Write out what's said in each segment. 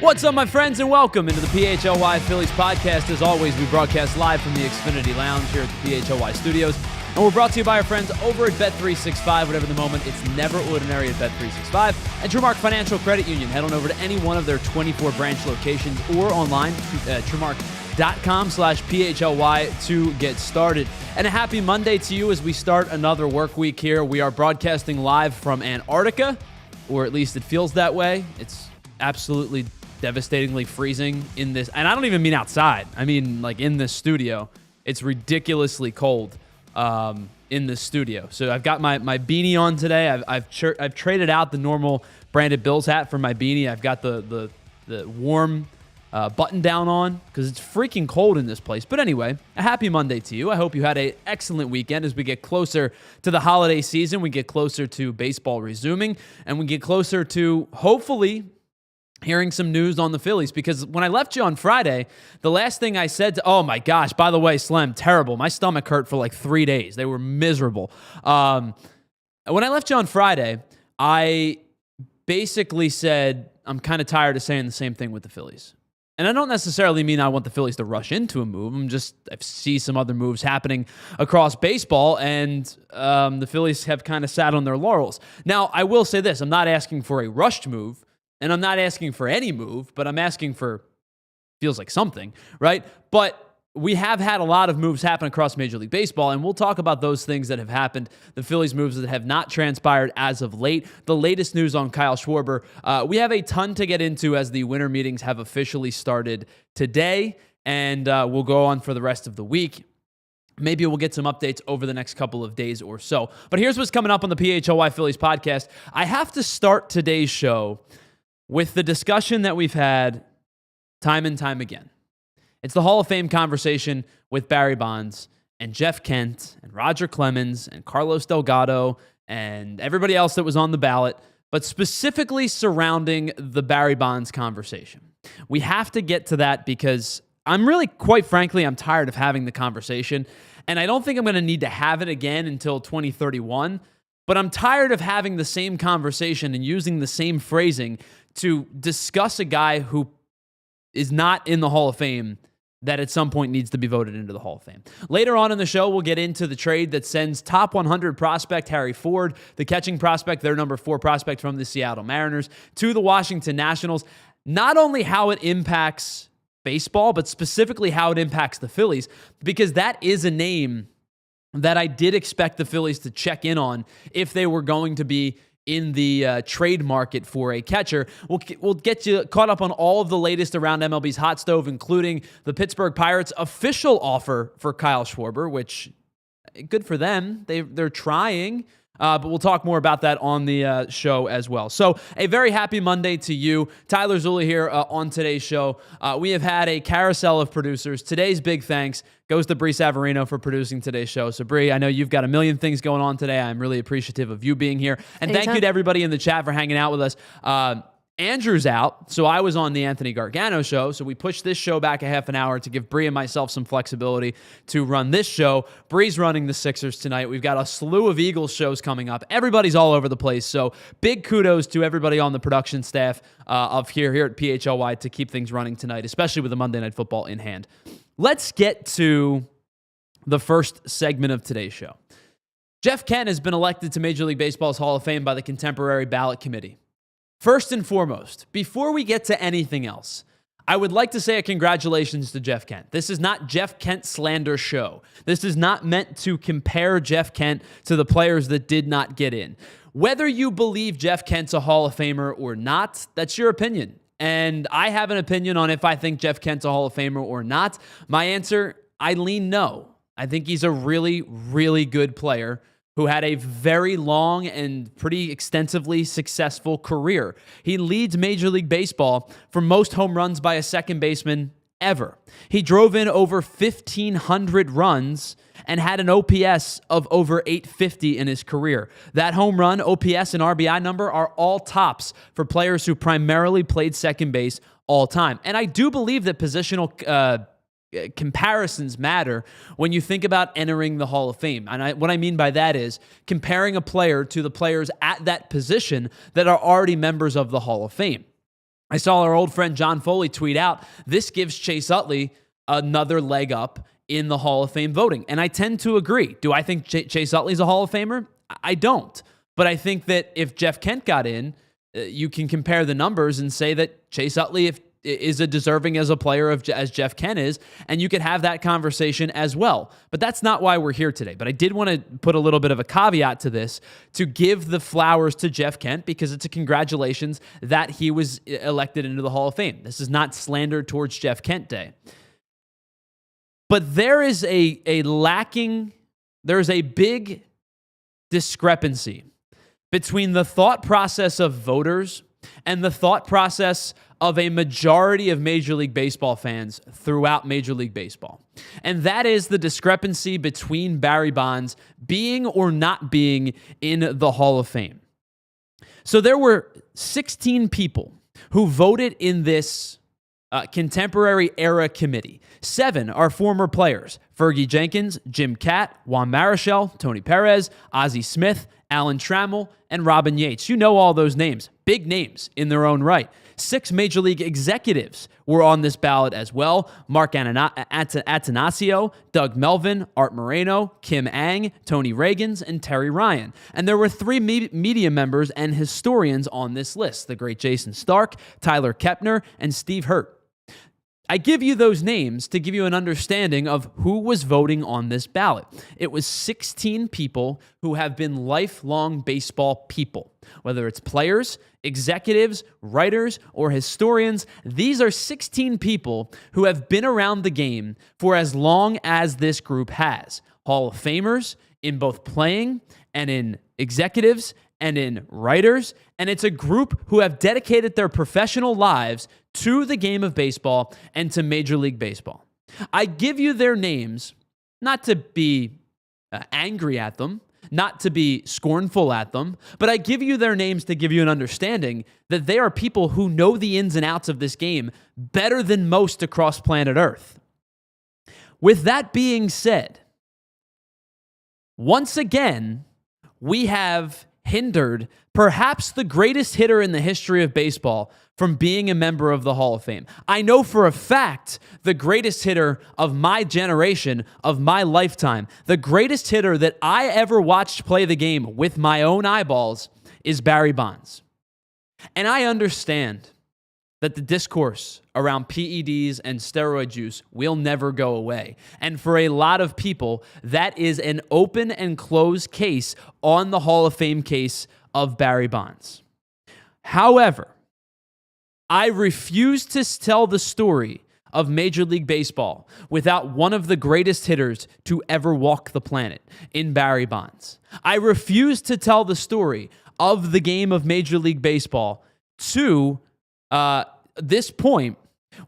What's up, my friends, and welcome into the PHLY Phillies Podcast. As always, we broadcast live from the Xfinity Lounge here at the PHLY Studios, and we're brought to you by our friends over at Bet365. Whatever the moment, it's never ordinary at Bet365. And TrueMark Financial Credit Union. Head on over to any one of their 24 branch locations or online, TrueMark.com/PHLY to get started. And a happy Monday to you as we start another work week here. We are broadcasting live from Antarctica, or at least it feels that way. It's absolutely devastatingly freezing in this, and I don't even mean outside. I mean like in this studio. It's ridiculously cold in this studio. So I've got my beanie on today. I've traded out the normal branded Bills hat for my beanie. I've got the warm button down on because it's freaking cold in this place. But anyway, a happy Monday to you. I hope you had an excellent weekend. As we get closer to the holiday season, we get closer to baseball resuming, and we get closer to hopefully hearing some news on the Phillies, because when I left you on Friday, the last thing I said oh my gosh, by the way, Slem, terrible. My stomach hurt for like 3 days. They were miserable. When I left you on Friday, I basically said I'm kind of tired of saying the same thing with the Phillies. And I don't necessarily mean I want the Phillies to rush into a move. I see some other moves happening across baseball, and the Phillies have kind of sat on their laurels. Now, I will say this. I'm not asking for a rushed move, and I'm not asking for any move, but I'm asking for, feels like something, right? But we have had a lot of moves happen across Major League Baseball, and we'll talk about those things that have happened, the Phillies moves that have not transpired as of late. The latest news on Kyle Schwarber. We have a ton to get into as the winter meetings have officially started today, and we'll go on for the rest of the week. Maybe we'll get some updates over the next couple of days or so. But here's what's coming up on the PHLY Phillies Podcast. I have to start today's show with the discussion that we've had time and time again. It's the Hall of Fame conversation with Barry Bonds and Jeff Kent and Roger Clemens and Carlos Delgado and everybody else that was on the ballot, but specifically surrounding the Barry Bonds conversation. We have to get to that because I'm really, quite frankly, I'm tired of having the conversation, and I don't think I'm going to need to have it again until 2031, but I'm tired of having the same conversation and using the same phrasing to discuss a guy who is not in the Hall of Fame that at some point needs to be voted into the Hall of Fame. Later on in the show, we'll get into the trade that sends top 100 prospect Harry Ford, the catching prospect, their number 4 prospect from the Seattle Mariners, to the Washington Nationals. Not only how it impacts baseball, but specifically how it impacts the Phillies, because that is a name that I did expect the Phillies to check in on if they were going to be in the trade market for a catcher. We'll get you caught up on all of the latest around MLB's hot stove, including the Pittsburgh Pirates' official offer for Kyle Schwarber, which, good for them. They're trying. But we'll talk more about that on the show as well. So a very happy Monday to you. Tyler Zulli here on today's show. We have had a carousel of producers. Today's big thanks goes to Bree Savarino for producing today's show. So Bree, I know you've got a million things going on today. I'm really appreciative of you being here. And thank you to everybody in the chat for hanging out with us. Andrew's out, so I was on the Anthony Gargano show, so we pushed this show back a half an hour to give Bree and myself some flexibility to run this show. Bree's running the Sixers tonight. We've got a slew of Eagles shows coming up. Everybody's all over the place, so big kudos to everybody on the production staff of here at PHLY to keep things running tonight, especially with the Monday Night Football in hand. Let's get to the first segment of today's show. Jeff Kent has been elected to Major League Baseball's Hall of Fame by the Contemporary Ballot Committee. First and foremost, before we get to anything else, I would like to say a congratulations to Jeff Kent. This is not Jeff Kent slander show. This is not meant to compare Jeff Kent to the players that did not get in. Whether you believe Jeff Kent's a Hall of Famer or not, that's your opinion. And I have an opinion on if I think Jeff Kent's a Hall of Famer or not. My answer, I lean no. I think he's a really, really good player who had a very long and pretty extensively successful career. He leads Major League Baseball for most home runs by a second baseman ever. He drove in over 1,500 runs and had an OPS of over 850 in his career. That home run, OPS, and RBI number are all tops for players who primarily played second base all time. And I do believe that positional comparisons matter when you think about entering the Hall of Fame. And what I mean by that is comparing a player to the players at that position that are already members of the Hall of Fame. I saw our old friend John Foley tweet out, this gives Chase Utley another leg up in the Hall of Fame voting. And I tend to agree. Do I think Chase Utley's a Hall of Famer? I don't. But I think that if Jeff Kent got in, you can compare the numbers and say that Chase Utley is a deserving as a player as Jeff Kent is, and you could have that conversation as well. But that's not why we're here today. But I did want to put a little bit of a caveat to this to give the flowers to Jeff Kent, because it's a congratulations that he was elected into the Hall of Fame. This is not slander towards Jeff Kent Day. But there is a big discrepancy between the thought process of voters and the thought process of a majority of Major League Baseball fans throughout Major League Baseball. And that is the discrepancy between Barry Bonds being or not being in the Hall of Fame. So there were 16 people who voted in this contemporary era committee. 7 are former players: Fergie Jenkins, Jim Catt, Juan Marichal, Tony Perez, Ozzie Smith, Alan Trammell, and Robin Yates. You know all those names. Big names in their own right. 6 Major League executives were on this ballot as well: Mark Attanasio, Doug Melvin, Art Moreno, Kim Ang, Tony Reagans, and Terry Ryan. And there were 3 media members and historians on this list: the great Jason Stark, Tyler Kepner, and Steve Hurt. I give you those names to give you an understanding of who was voting on this ballot. It was 16 people who have been lifelong baseball people. Whether it's players, executives, writers, or historians, these are 16 people who have been around the game for as long as this group has. Hall of Famers in both playing and in executives and in writers, and it's a group who have dedicated their professional lives to the game of baseball and to Major League Baseball. I give you their names not to be angry at them, not to be scornful at them, but I give you their names to give you an understanding that they are people who know the ins and outs of this game better than most across planet Earth. With that being said, once again, we have hindered perhaps the greatest hitter in the history of baseball from being a member of the Hall of Fame. I know for a fact the greatest hitter of my generation, of my lifetime, the greatest hitter that I ever watched play the game with my own eyeballs is Barry Bonds. And I understand that the discourse around PEDs and steroid use will never go away. And for a lot of people, that is an open and closed case on the Hall of Fame case of Barry Bonds. However, I refuse to tell the story of Major League Baseball without one of the greatest hitters to ever walk the planet in Barry Bonds. I refuse to tell the story of the game of Major League Baseball to this point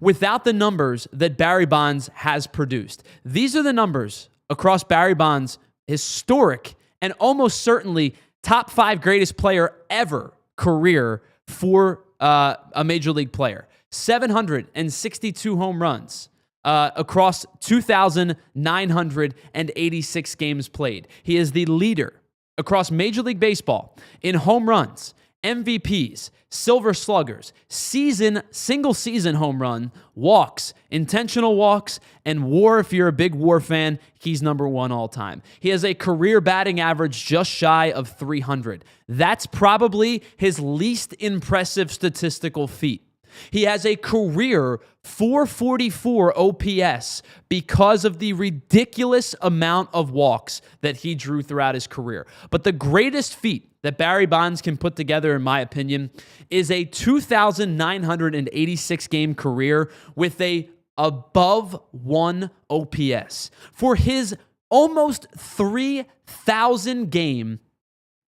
without the numbers that Barry Bonds has produced. These are the numbers across Barry Bonds' historic and almost certainly top 5 greatest player ever career for a Major League player. 762 home runs across 2,986 games played. He is the leader across Major League Baseball in home runs, MVPs, Silver Sluggers, single season home run, walks, intentional walks, and WAR. If you're a big WAR fan, he's number 1 all time. He has a career batting average just shy of 300. That's probably his least impressive statistical feat. He has a career 444 OPS because of the ridiculous amount of walks that he drew throughout his career. But the greatest feat that Barry Bonds can put together, in my opinion, is a 2,986 game career with a above 1 OPS. For his almost 3,000 game,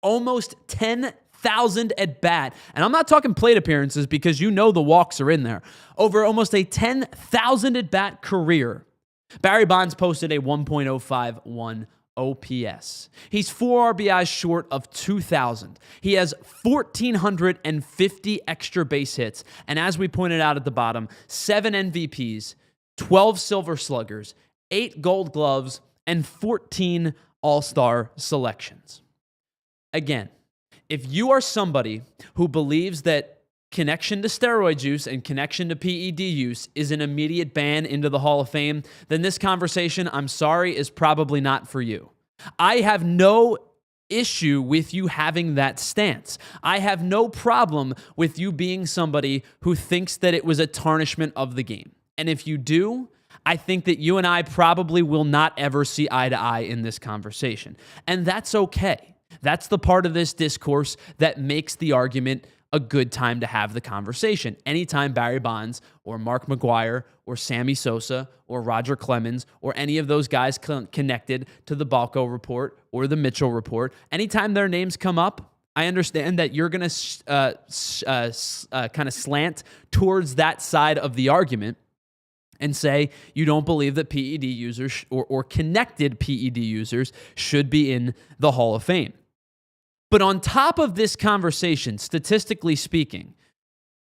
almost 10,000 at bat, and I'm not talking plate appearances because you know the walks are in there, over almost a 10,000 at bat career, Barry Bonds posted a 1.051 OPS. He's 4 RBIs short of 2,000. He has 1,450 extra base hits, and as we pointed out at the bottom, 7 MVPs, 12 Silver Sluggers, 8 Gold Gloves, and 14 All-Star selections. Again, if you are somebody who believes that connection to steroid use and connection to PED use is an immediate ban into the Hall of Fame, then this conversation, I'm sorry, is probably not for you. I have no issue with you having that stance. I have no problem with you being somebody who thinks that it was a tarnishment of the game. And if you do, I think that you and I probably will not ever see eye to eye in this conversation. And that's okay. That's the part of this discourse that makes the argument a good time to have the conversation. Anytime Barry Bonds or Mark McGwire or Sammy Sosa or Roger Clemens or any of those guys connected to the Balco report or the Mitchell report, anytime their names come up, I understand that you're going to kind of slant towards that side of the argument and say you don't believe that PED users or connected PED users should be in the Hall of Fame. But on top of this conversation, statistically speaking,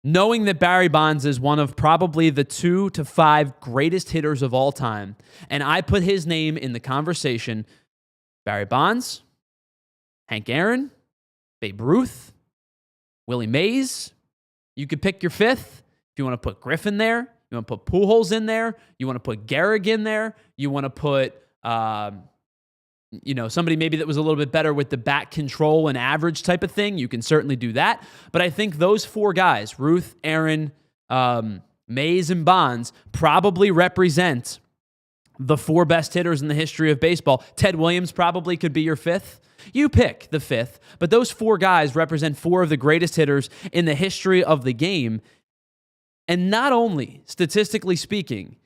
knowing that Barry Bonds is one of probably the 2 to 5 greatest hitters of all time, and I put his name in the conversation, Barry Bonds, Hank Aaron, Babe Ruth, Willie Mays, you could pick your fifth. If you want to put Griffin there, you want to put Pujols in there, you want to put Gehrig in there, you want to put somebody maybe that was a little bit better with the bat control and average type of thing, you can certainly do that. But I think those 4 guys, Ruth, Aaron, Mays, and Bonds, probably represent the 4 best hitters in the history of baseball. Ted Williams probably could be your 5th. You pick the 5th, but those 4 guys represent 4 of the greatest hitters in the history of the game. And not only, statistically speaking,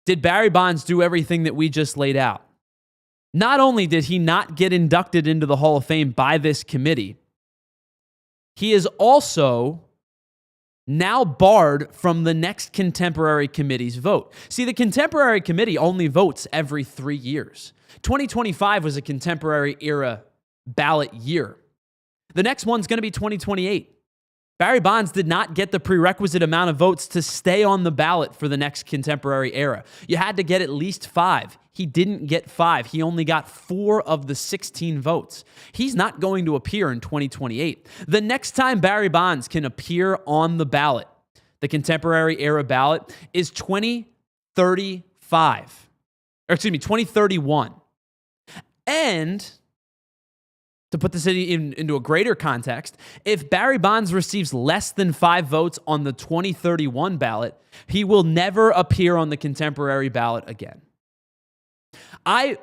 did Barry Bonds do everything that we just laid out. Not only did he not get inducted into the Hall of Fame by this committee, he is also now barred from the next contemporary committee's vote. See, the contemporary committee only votes every 3 years. 2025 was a contemporary era ballot year. The next one's going to be 2028. Barry Bonds did not get the prerequisite amount of votes to stay on the ballot for the next contemporary era. You had to get at least 5. He didn't get 5. He only got 4 of the 16 votes. He's not going to appear in 2028. The next time Barry Bonds can appear on the ballot, the contemporary era ballot, is 2031. And to put this into a greater context, if Barry Bonds receives less than 5 votes on the 2031 ballot, he will never appear on the contemporary ballot again. I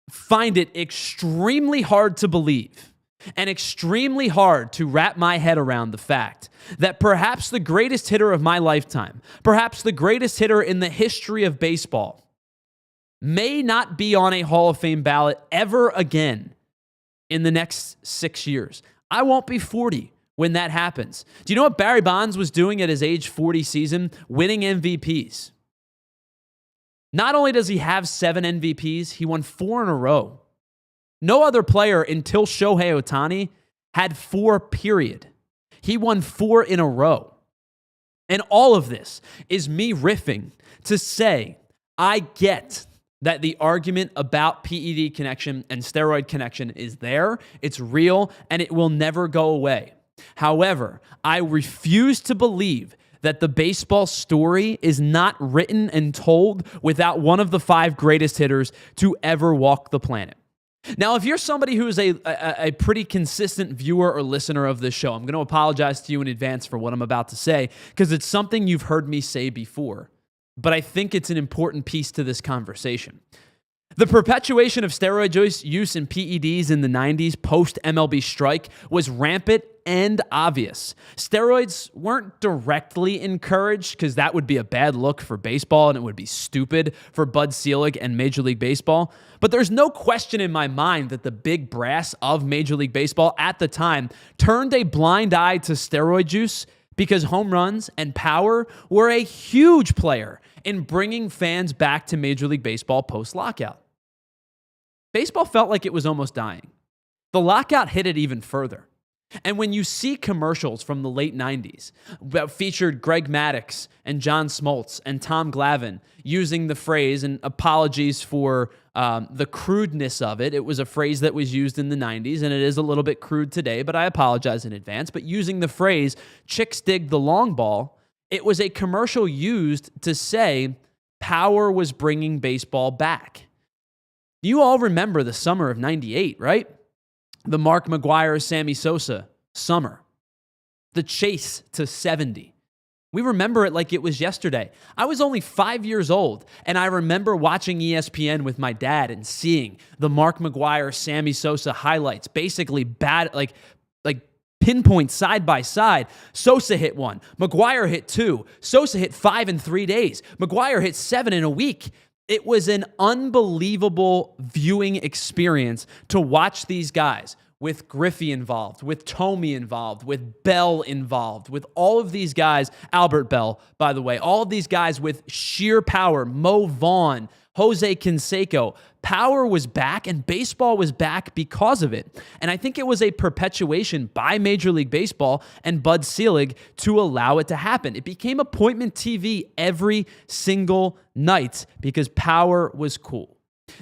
find it extremely hard to believe and extremely hard to wrap my head around the fact that perhaps the greatest hitter of my lifetime, perhaps the greatest hitter in the history of baseball, may not be on a Hall of Fame ballot ever again in the next 6 years. I won't be 40 when that happens. Do you know what Barry Bonds was doing at his age 40 season? Winning MVPs. Not only does he have 7 MVPs, he won 4 in a row. No other player until Shohei Ohtani had 4, period. He won 4 in a row. And all of this is me riffing to say, I get that the argument about PED connection and steroid connection is there, it's real, and it will never go away. However, I refuse to believe that the baseball story is not written and told without one of the 5 greatest hitters to ever walk the planet. Now, if you're somebody who is a pretty consistent viewer or listener of this show, I'm going to apologize to you in advance for what I'm about to say, because it's something you've heard me say before, but I think it's an important piece to this conversation. The perpetuation of steroid use in PEDs in the 90s post-MLB strike was rampant and obvious. Steroids weren't directly encouraged because that would be a bad look for baseball and it would be stupid for Bud Selig and Major League Baseball. But there's no question in my mind that the big brass of Major League Baseball at the time turned a blind eye to steroid use because home runs and power were a huge player in bringing fans back to Major League Baseball post-lockout. Baseball felt like it was almost dying. The lockout hit it even further. And when you see commercials from the late 90s that featured Greg Maddux and John Smoltz and Tom Glavine using the phrase, and apologies for the crudeness of it, it was a phrase that was used in the 90s, and it is a little bit crude today, but I apologize in advance. But using the phrase, chicks dig the long ball, it was a commercial used to say Power was bringing baseball back. You all remember the summer of 98, right? The Mark McGwire, Sammy Sosa summer. The chase to 70. We remember it like it was yesterday. I was only 5 years old, and I remember watching ESPN with my dad and seeing the Mark McGwire, Sammy Sosa highlights, basically like pinpoint side by side. Sosa hit one. McGwire hit two. Sosa hit 5 in 3 days. McGwire hit 7 in a week. It was an unbelievable viewing experience to watch these guys with Griffey involved, with Tomey involved, with Bell involved, with all of these guys, Albert Bell, by the way, all of these guys with sheer power, Mo Vaughn, Jose Canseco. Power was back, and baseball was back because of it. And I think it was a perpetuation by Major League Baseball and Bud Selig to allow it to happen. It became appointment TV every single night because Power was cool.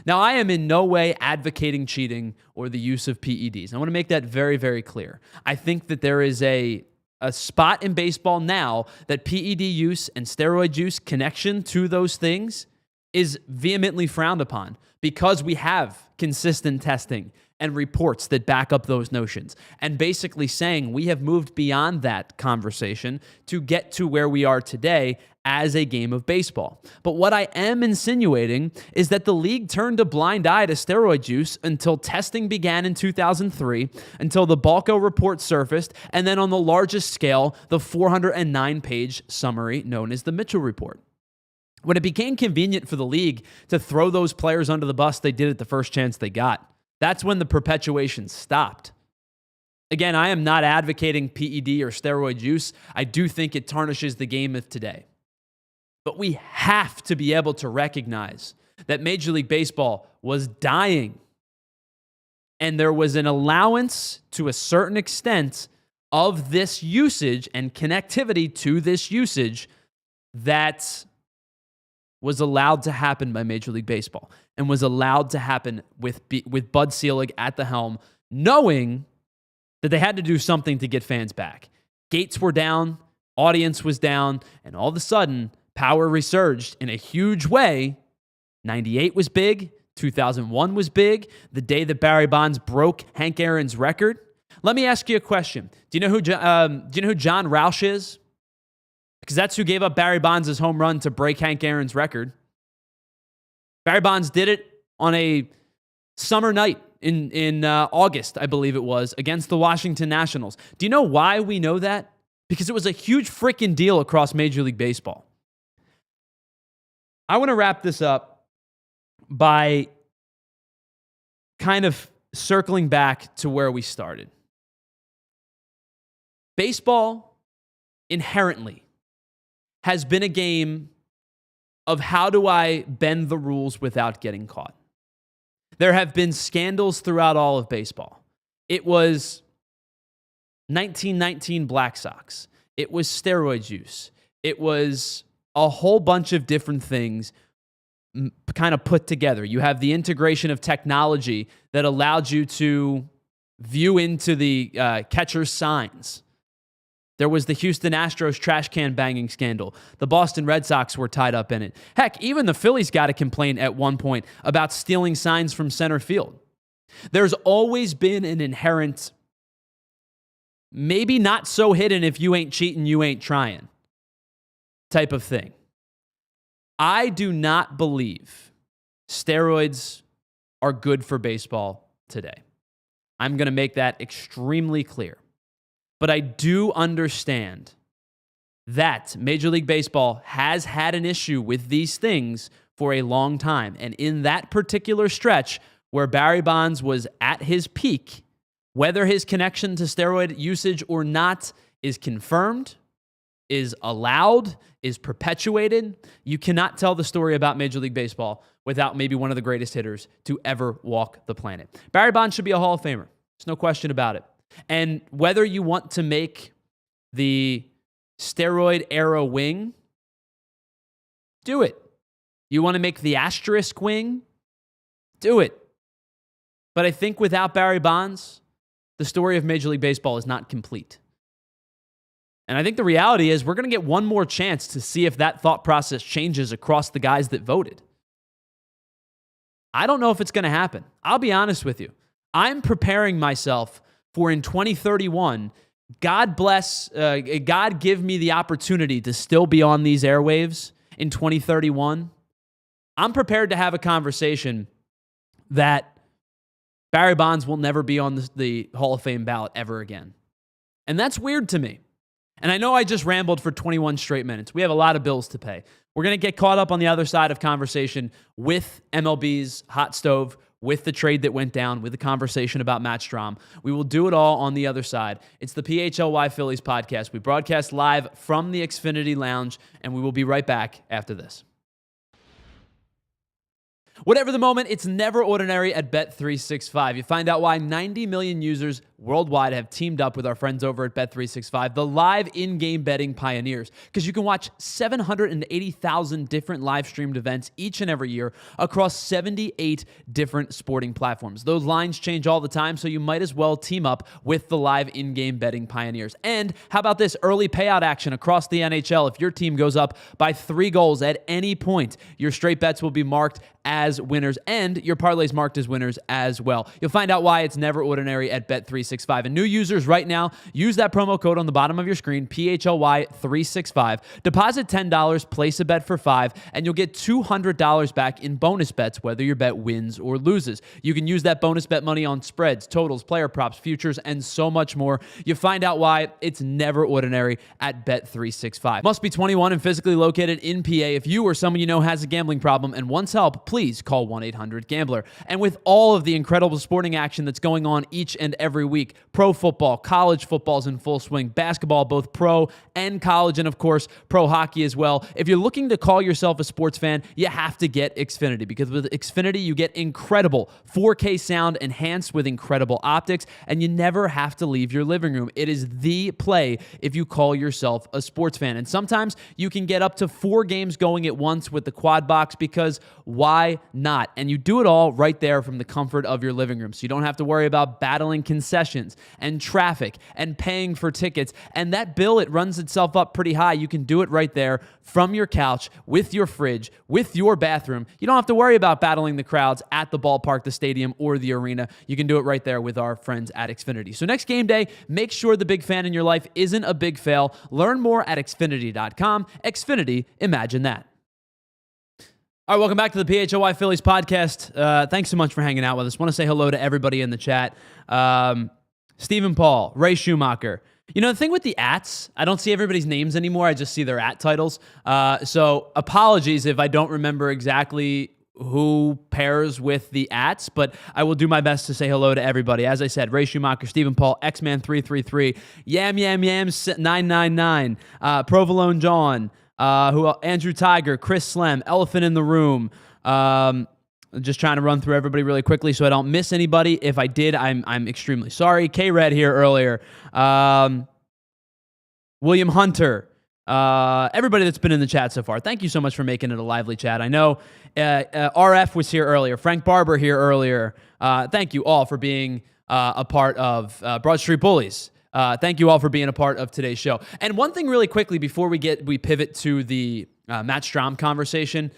Now, I am in no way advocating cheating or the use of PEDs. I want to make that very, very clear. I think that there is a spot in baseball now that PED use and steroid use connection to those things is vehemently frowned upon because we have consistent testing and reports that back up those notions, and basically saying we have moved beyond that conversation to get to where we are today as a game of baseball. But what I am insinuating is that the league turned a blind eye to steroid use until testing began in 2003, until the Balco report surfaced, and then on the largest scale, the 409-page summary known as the Mitchell Report. When it became convenient for the league to throw those players under the bus, they did it the first chance they got. That's when the perpetuation stopped. Again, I am not advocating PED or steroid use. I do think it tarnishes the game of today. But we have to be able to recognize that Major League Baseball was dying. And there was an allowance to a certain extent of this usage and connectivity to this usage that was allowed to happen by Major League Baseball and was allowed to happen with Bud Selig at the helm, knowing that they had to do something to get fans back. Gates were down, audience was down, and all of a sudden, Power resurged in a huge way. 98 was big. 2001 was big. The day that Barry Bonds broke Hank Aaron's record. Let me ask you a question. Do you know who John Roush is? Because that's who gave up Barry Bonds' home run to break Hank Aaron's record. Barry Bonds did it on a summer night in August, I believe it was, against the Washington Nationals. Do you know why we know that? Because it was a huge freaking deal across Major League Baseball. I want to wrap this up by kind of circling back to where we started. Baseball inherently has been a game of how do I bend the rules without getting caught. There have been scandals throughout all of baseball. It was 1919 Black Sox. It was steroid use. It was a whole bunch of different things kind of put together. You have the integration of technology that allowed you to view into the catcher's signs. There was the Houston Astros trash can banging scandal. The Boston Red Sox were tied up in it. Heck, even the Phillies got a complaint at one point about stealing signs from center field. There's always been an inherent, maybe not so hidden if you ain't cheating, you ain't trying type of thing. I do not believe steroids are good for baseball today. I'm going to make that extremely clear. But I do understand that Major League Baseball has had an issue with these things for a long time. And in that particular stretch where Barry Bonds was at his peak, whether his connection to steroid usage or not is confirmed, is allowed, is perpetuated, you cannot tell the story about Major League Baseball without maybe one of the greatest hitters to ever walk the planet. Barry Bonds should be a Hall of Famer. There's no question about it. And whether you want to make the steroid era wing, do it. You want to make the asterisk wing, do it. But I think without Barry Bonds, the story of Major League Baseball is not complete. And I think the reality is we're going to get one more chance to see if that thought process changes across the guys that voted. I don't know if it's going to happen. I'll be honest with you. I'm preparing myself for in 2031, God give me the opportunity to still be on these airwaves in 2031. I'm prepared to have a conversation that Barry Bonds will never be on the Hall of Fame ballot ever again. And that's weird to me. And I know I just rambled for 21 straight minutes. We have a lot of bills to pay. We're going to get caught up on the other side of conversation with MLB's hot stove, with the trade that went down, with the conversation about Matt Strahm. We will do it all on the other side. It's the PHLY Phillies Podcast. We broadcast live from the Xfinity Lounge, and we will be right back after this. Whatever the moment, it's never ordinary at Bet365. You find out why 90 million users worldwide have teamed up with our friends over at Bet365, the live in-game betting pioneers, because you can watch 780,000 different live-streamed events each and every year across 78 different sporting platforms. Those lines change all the time, so you might as well team up with the live in-game betting pioneers. And how about this early payout action across the NHL? If your team goes up by 3 goals at any point, your straight bets will be marked as winners, and your parlays marked as winners as well. You'll find out why it's never ordinary at Bet365. And new users right now, use that promo code on the bottom of your screen, PHLY365. Deposit $10, place a bet for $5, and you'll get $200 back in bonus bets, whether your bet wins or loses. You can use that bonus bet money on spreads, totals, player props, futures, and so much more. You find out why it's never ordinary at Bet365. Must be 21 and physically located in PA. If you or someone you know has a gambling problem and wants help, please call 1-800-GAMBLER. And with all of the incredible sporting action that's going on each and every week, pro football, college football's in full swing, basketball, both pro and college, and of course, pro hockey as well. If you're looking to call yourself a sports fan, you have to get Xfinity, because with Xfinity, you get incredible 4K sound enhanced with incredible optics, and you never have to leave your living room. It is the play if you call yourself a sports fan. And sometimes you can get up to 4 games going at once with the quad box, because why not? And you do it all right there from the comfort of your living room. So you don't have to worry about battling concessions and traffic and paying for tickets. And that bill, it runs itself up pretty high. You can do it right there from your couch, with your fridge, with your bathroom. You don't have to worry about battling the crowds at the ballpark, the stadium, or the arena. You can do it right there with our friends at Xfinity. So next game day, make sure the big fan in your life isn't a big fail. Learn more at Xfinity.com. Xfinity, imagine that. All right, welcome back to the PHLY Phillies Podcast. Thanks so much for hanging out with us. Want to say hello to everybody in the chat. Stephen Paul, Ray Schumacher. You know, the thing with the ats, I don't see everybody's names anymore. I just see their at titles. So apologies if I don't remember exactly who pairs with the ats, but I will do my best to say hello to everybody. As I said, Ray Schumacher, Stephen Paul, X-Man333, Yam 999, Provolone John, Andrew Tiger, Chris Slem, Elephant in the Room. Just trying to run through everybody really quickly so I don't miss anybody. If I did, I'm extremely sorry. K-Red here earlier. William Hunter. Everybody that's been in the chat so far, thank you so much for making it a lively chat. I know RF was here earlier. Frank Barber here earlier. Thank you all for being a part of Broad Street Bullies. Thank you all for being a part of today's show. And one thing really quickly before we pivot to the Matt Strahm conversation,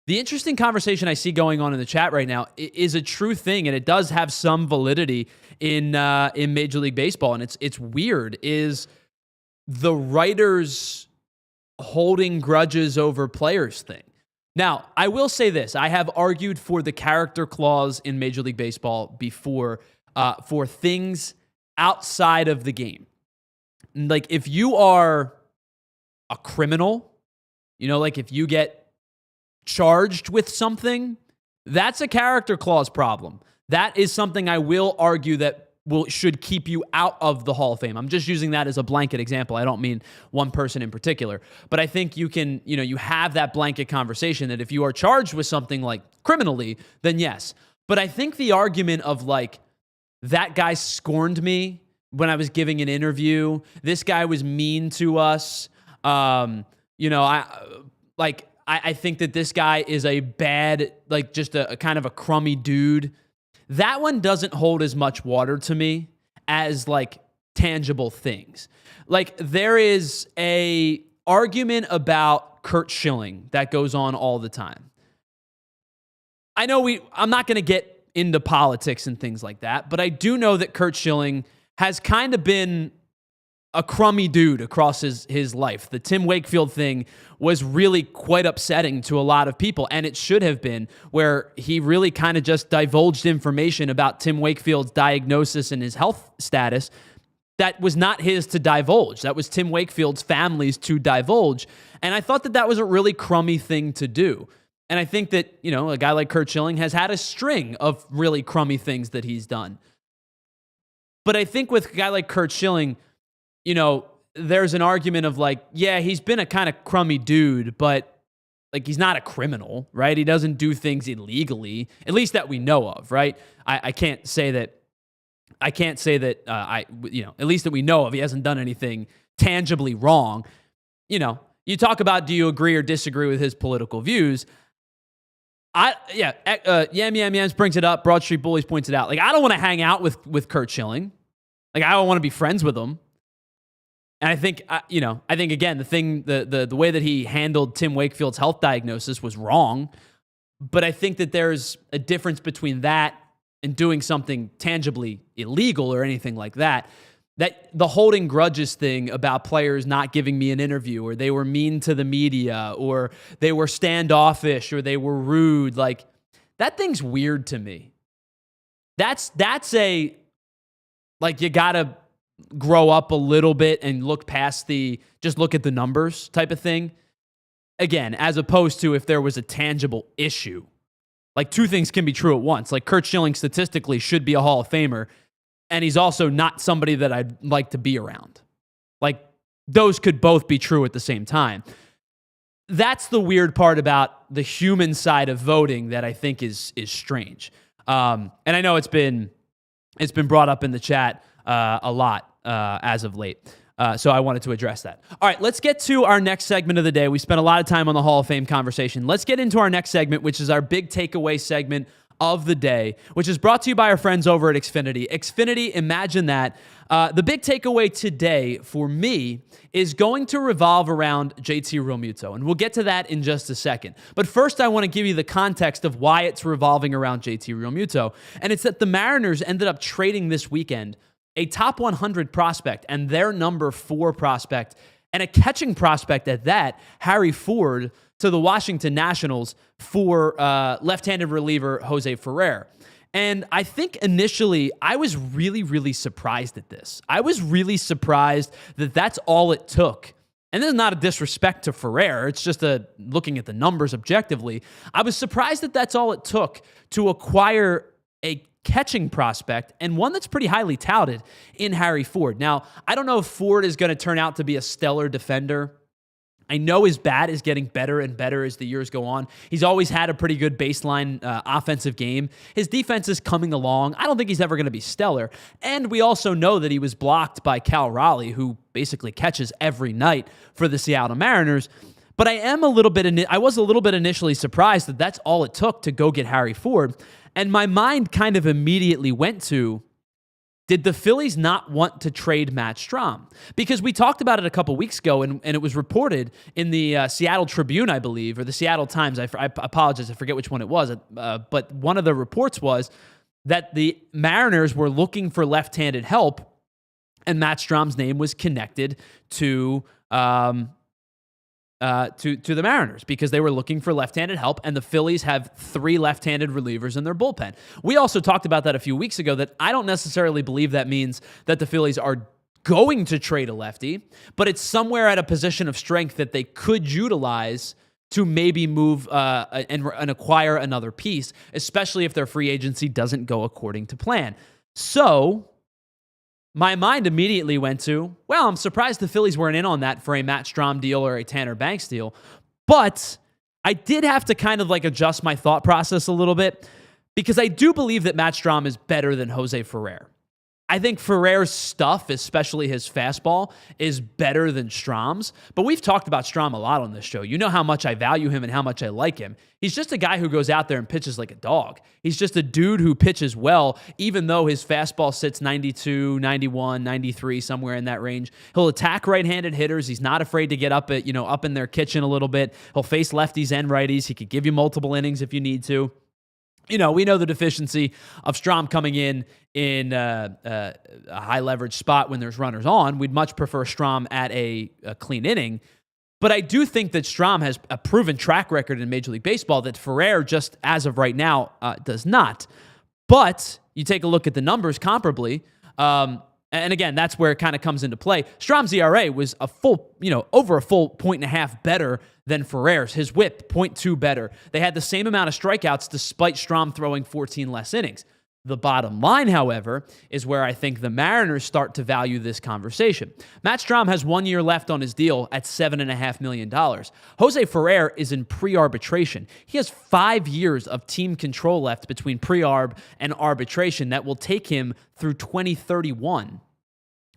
the interesting conversation I see going on in the chat right now is a true thing, and it does have some validity in Major League Baseball. And it's weird, is the writers holding grudges over players thing. Now, I will say this. I have argued for the character clause in Major League Baseball before for things outside of the game. Like, if you are a criminal, you know, like if you get charged with something, that's a character clause problem. That is something I will argue that should keep you out of the Hall of Fame. I'm just using that as a blanket example. I don't mean one person in particular, but I think you can, you have that blanket conversation that if you are charged with something like criminally, then yes. But I think the argument of like that guy scorned me when I was giving an interview. This guy was mean to us. I think that this guy is a bad, like just a kind of a crummy dude. That one doesn't hold as much water to me as like tangible things. Like there is a argument about Curt Schilling that goes on all the time. I know I'm not going to get into politics and things like that, but I do know that Curt Schilling has kind of been a crummy dude across his life. The Tim Wakefield thing was really quite upsetting to a lot of people, and it should have been, where he really kind of just divulged information about Tim Wakefield's diagnosis and his health status that was not his to divulge. That was Tim Wakefield's family's to divulge, and I thought that was a really crummy thing to do. And I think that, a guy like Curt Schilling has had a string of really crummy things that he's done. But I think with a guy like Curt Schilling, there's an argument of like, yeah, he's been a kind of crummy dude, but like he's not a criminal, right? He doesn't do things illegally, at least that we know of, right? I can't say that, at least that we know of, he hasn't done anything tangibly wrong. You talk about, do you agree or disagree with his political views? Yams brings it up. Broad Street Bullies points it out. Like, I don't want to hang out with Curt Schilling. Like, I don't want to be friends with him. And I think, again, the way that he handled Tim Wakefield's health diagnosis was wrong. But I think that there's a difference between that and doing something tangibly illegal or anything like that. That the holding grudges thing about players not giving me an interview, or they were mean to the media, or they were standoffish, or they were rude, like that thing's weird to me. That's you gotta grow up a little bit and look past just look at the numbers type of thing. Again, as opposed to if there was a tangible issue. Like two things can be true at once. Like Curt Schilling statistically should be a Hall of Famer, and he's also not somebody that I'd like to be around. Like, those could both be true at the same time. That's the weird part about the human side of voting that I think is strange. And I know it's been brought up in the chat a lot as of late. So I wanted to address that. All right, let's get to our next segment of the day. We spent a lot of time on the Hall of Fame conversation. Let's get into our next segment, which is our big takeaway segment of the day, which is brought to you by our friends over at Xfinity. Xfinity, imagine that. The big takeaway today for me is going to revolve around JT Realmuto, and we'll get to that in just a second. But first, I want to give you the context of why it's revolving around JT Realmuto, and it's that the Mariners ended up trading this weekend a top 100 prospect and their number 4 prospect, and a catching prospect at that, Harry Ford, to the Washington Nationals for left-handed reliever Jose Ferrer. And I think initially I was really, really surprised at this. I was really surprised that that's all it took. And this is not a disrespect to Ferrer. It's just looking at the numbers objectively. I was surprised that that's all it took to acquire a catching prospect, and one that's pretty highly touted in Harry Ford. Now, I don't know if Ford is going to turn out to be a stellar defender. I know his bat is getting better and better as the years go on. He's always had a pretty good baseline offensive game. His defense is coming along. I don't think he's ever going to be stellar. And we also know that he was blocked by Cal Raleigh, who basically catches every night for the Seattle Mariners. But I was a little bit initially surprised that that's all it took to go get Harry Ford. And my mind kind of immediately went to, did the Phillies not want to trade Matt Strahm? Because we talked about it a couple weeks ago, and it was reported in the Seattle Tribune, I believe, or the Seattle Times. I apologize, I forget which one it was. But one of the reports was that the Mariners were looking for left-handed help, and Matt Strahm's name was connected to the Mariners because they were looking for left-handed help, and the Phillies have 3 left-handed relievers in their bullpen. We also talked about that a few weeks ago, that I don't necessarily believe that means that the Phillies are going to trade a lefty, but it's somewhere at a position of strength that they could utilize to maybe move and acquire another piece, especially if their free agency doesn't go according to plan. So my mind immediately went to, well, I'm surprised the Phillies weren't in on that for a Matt Strahm deal or a Tanner Banks deal. But I did have to kind of adjust my thought process a little bit, because I do believe that Matt Strahm is better than Jose Ferrer. I think Ferrer's stuff, especially his fastball, is better than Strahm's. But we've talked about Strahm a lot on this show. You know how much I value him and how much I like him. He's just a guy who goes out there and pitches like a dog. He's just a dude who pitches well, even though his fastball sits 92, 91, 93, somewhere in that range. He'll attack right-handed hitters. He's not afraid to get up in their kitchen a little bit. He'll face lefties and righties. He could give you multiple innings if you need to. We know the deficiency of Strahm coming in a high leverage spot when there's runners on. We'd much prefer Strahm at a clean inning. But I do think that Strahm has a proven track record in Major League Baseball that Ferrer, just as of right now, does not. But you take a look at the numbers comparably, and again, that's where it kind of comes into play. Strahm's ERA was over a full 1.5 better than Ferrer's. His whip, 0.2 better. They had the same amount of strikeouts despite Strahm throwing 14 less innings. The bottom line, however, is where I think the Mariners start to value this conversation. Matt Strahm has 1 year left on his deal at $7.5 million. Jose Ferrer is in pre-arbitration. He has 5 years of team control left between pre-arb and arbitration that will take him through 2031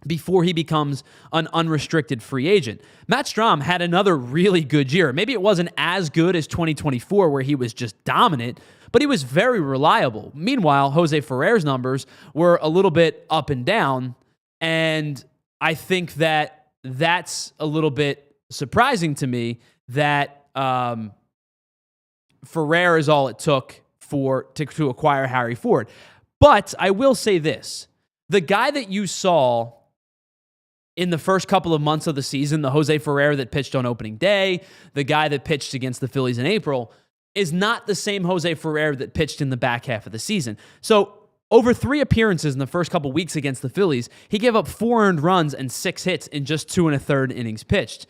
before he becomes an unrestricted free agent. Matt Strahm had another really good year. Maybe it wasn't as good as 2024 where he was just dominant, but he was very reliable. Meanwhile, Jose Ferrer's numbers were a little bit up and down, and I think that that's a little bit surprising to me that Ferrer is all it took to acquire Harry Ford. But I will say this. The guy that you saw in the first couple of months of the season, the Jose Ferrer that pitched on opening day, the guy that pitched against the Phillies in April, is not the same Jose Ferrer that pitched in the back half of the season. So over 3 appearances in the first couple weeks against the Phillies, he gave up 4 earned runs and 6 hits in just 2 1/3 innings pitched.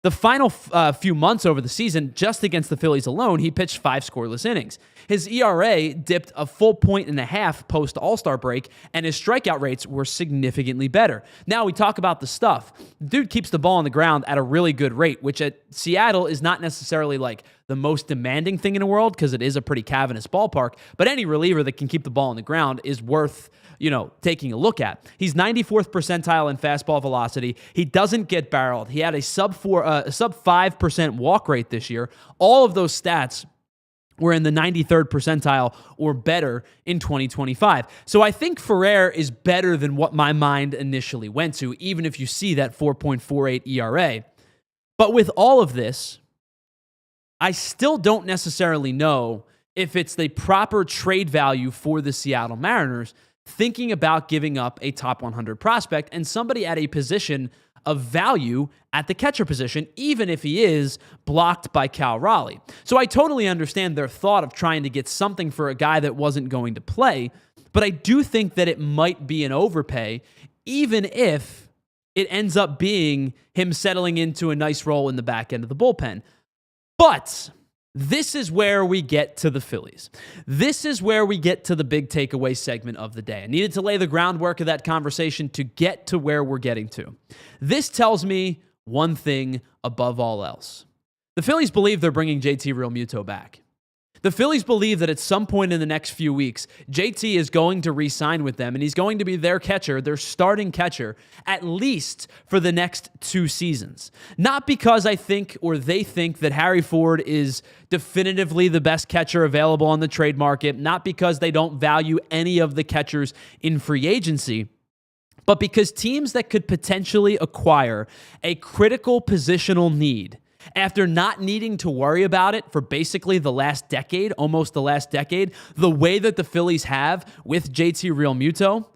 The final few months over the season, just against the Phillies alone, he pitched 5 scoreless innings. His ERA dipped a full 1.5 post All-Star break, and his strikeout rates were significantly better. Now we talk about the stuff. Dude keeps the ball on the ground at a really good rate, which at Seattle is not necessarily like the most demanding thing in the world because it is a pretty cavernous ballpark, but any reliever that can keep the ball on the ground is worth taking a look at. He's 94th percentile in fastball velocity. He doesn't get barreled. He had a sub 5% walk rate this year. All of those stats were in the 93rd percentile or better in 2025. So I think Ferrer is better than what my mind initially went to, even if you see that 4.48 ERA. But with all of this, I still don't necessarily know if it's the proper trade value for the Seattle Mariners thinking about giving up a top 100 prospect and somebody at a position of value at the catcher position, even if he is blocked by Cal Raleigh. So I totally understand their thought of trying to get something for a guy that wasn't going to play, but I do think that it might be an overpay, even if it ends up being him settling into a nice role in the back end of the bullpen. But this is where we get to the Phillies. This is where we get to the big takeaway segment of the day. I needed to lay the groundwork of that conversation to get to where we're getting to. This tells me one thing above all else. The Phillies believe they're bringing JT Realmuto back. The Phillies believe that at some point in the next few weeks, JT is going to re-sign with them, and he's going to be their catcher, their starting catcher, at least for the next 2 seasons. Not because I think or they think that Harry Ford is definitively the best catcher available on the trade market, not because they don't value any of the catchers in free agency, but because teams that could potentially acquire a critical positional need after not needing to worry about it for basically the last decade, almost the last decade, the way that the Phillies have with JT Realmuto,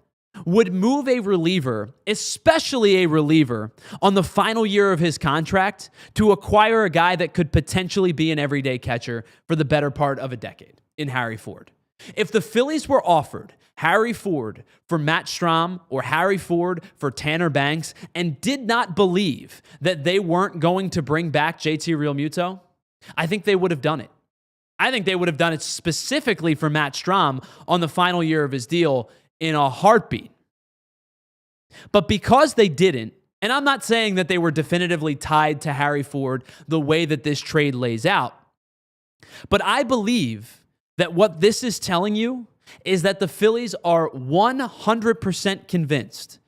would move a reliever, especially a reliever, on the final year of his contract to acquire a guy that could potentially be an everyday catcher for the better part of a decade in Harry Ford. If the Phillies were offered Harry Ford for Matt Strahm or Harry Ford for Tanner Banks and did not believe that they weren't going to bring back JT Realmuto, I think they would have done it. I think they would have done it specifically for Matt Strahm on the final year of his deal in a heartbeat. But because they didn't, and I'm not saying that they were definitively tied to Harry Ford the way that this trade lays out, but I believe that what this is telling you is that the Phillies are 100% convinced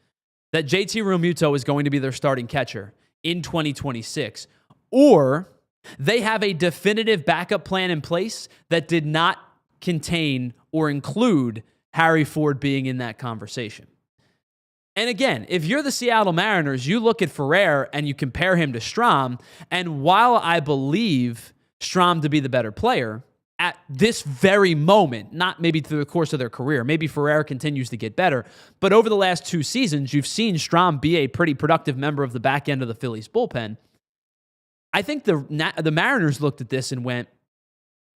that JT Realmuto is going to be their starting catcher in 2026, or they have a definitive backup plan in place that did not contain or include Harry Ford being in that conversation. And again, if you're the Seattle Mariners, you look at Ferrer and you compare him to Strahm, and while I believe Strahm to be the better player, at this very moment, not maybe through the course of their career, maybe Ferrer continues to get better, but over the last 2 seasons, you've seen Strahm be a pretty productive member of the back end of the Phillies bullpen. I think the Mariners looked at this and went,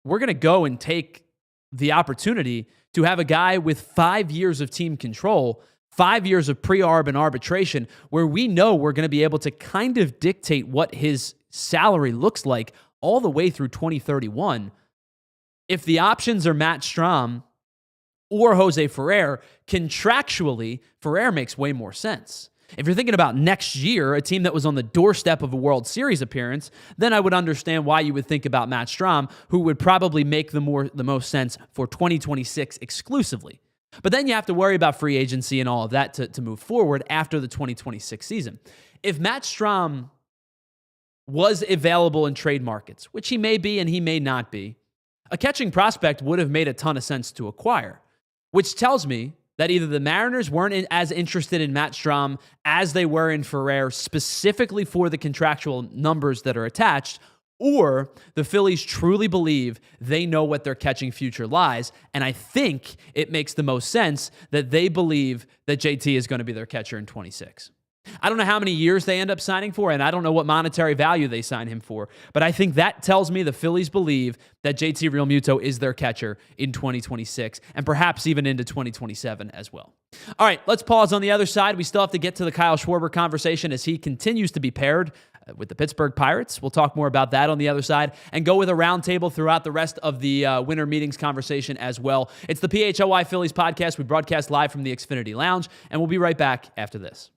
we're going to go and take the opportunity to have a guy with 5 years of team control, 5 years of pre-arb and arbitration, where we know we're going to be able to kind of dictate what his salary looks like all the way through 2031. If the options are Matt Strahm or Jose Ferrer, contractually, Ferrer makes way more sense. If you're thinking about next year, a team that was on the doorstep of a World Series appearance, then I would understand why you would think about Matt Strahm, who would probably make the most sense for 2026 exclusively. But then you have to worry about free agency and all of that to move forward after the 2026 season. If Matt Strahm was available in trade markets, which he may be and he may not be, a catching prospect would have made a ton of sense to acquire, which tells me that either the Mariners weren't as interested in Matt Strahm as they were in Ferrer specifically for the contractual numbers that are attached, or the Phillies truly believe they know what their catching future lies. And I think it makes the most sense that they believe that JT is going to be their catcher in 26. I don't know how many years they end up signing for, and I don't know what monetary value they sign him for, but I think that tells me the Phillies believe that JT Realmuto is their catcher in 2026, and perhaps even into 2027 as well. All right, let's pause on the other side. We still have to get to the Kyle Schwarber conversation as he continues to be paired with the Pittsburgh Pirates. We'll talk more about that on the other side and go with a roundtable throughout the rest of the winter meetings conversation as well. It's the PHLY Phillies Podcast. We broadcast live from the Xfinity Lounge, and we'll be right back after this.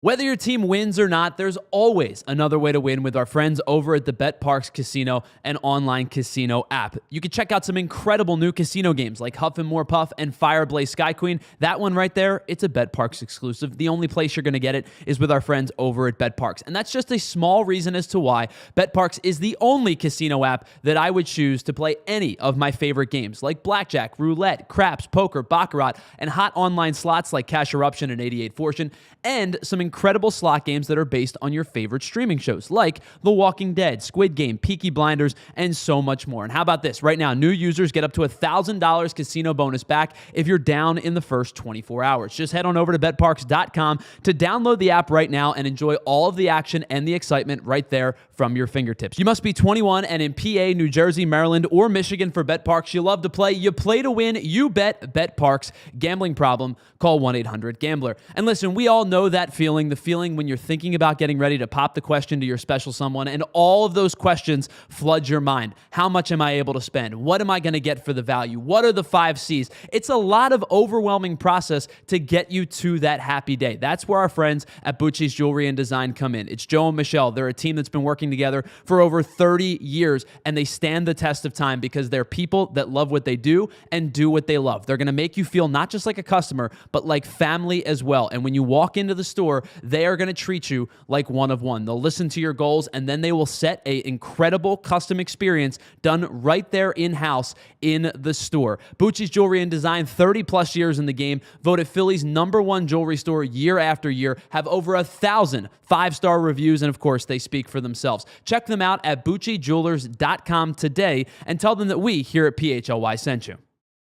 Whether your team wins or not, there's always another way to win with our friends over at the BetParx Casino and online casino app. You can check out some incredible new casino games like Huff and More Puff and Fireblaze Sky Queen. That one right there, it's a BetParx exclusive. The only place you're going to get it is with our friends over at BetParx. And that's just a small reason as to why BetParx is the only casino app that I would choose to play any of my favorite games like blackjack, roulette, craps, poker, baccarat, and hot online slots like Cash Eruption and 88 Fortune, and some incredible slot games that are based on your favorite streaming shows like The Walking Dead, Squid Game, Peaky Blinders, and so much more. And how about this? Right now, new users get up to $1,000 casino bonus back if you're down in the first 24 hours. Just head on over to betparx.com to download the app right now and enjoy all of the action and the excitement right there from your fingertips. You must be 21 and in PA, New Jersey, Maryland, or Michigan for BetParx. You love to play. You play to win. You bet BetParx. Gambling problem? Call 1-800-GAMBLER. And listen, we all know that feeling, the feeling when you're thinking about getting ready to pop the question to your special someone and all of those questions flood your mind. How much am I able to spend? What am I going to get for the value? What are the 5 C's? It's a lot of overwhelming process to get you to that happy day. That's where our friends at Bucci's Jewelry and Design come in. It's Joe and Michelle. They're a team that's been working together for over 30 years, and they stand the test of time because they're people that love what they do and do what they love. They're going to make you feel not just like a customer, but like family as well. And when you walk into the store, they are going to treat you like one of one. They'll listen to your goals, and then they will set an incredible custom experience done right there in-house in the store. Bucci's Jewelry and Design, 30 plus years in the game, voted Philly's #1 jewelry store year after year, have over 1,000 5-star reviews, and of course, they speak for themselves. Check them out at BucciJewelers.com today and tell them that we here at PHLY sent you.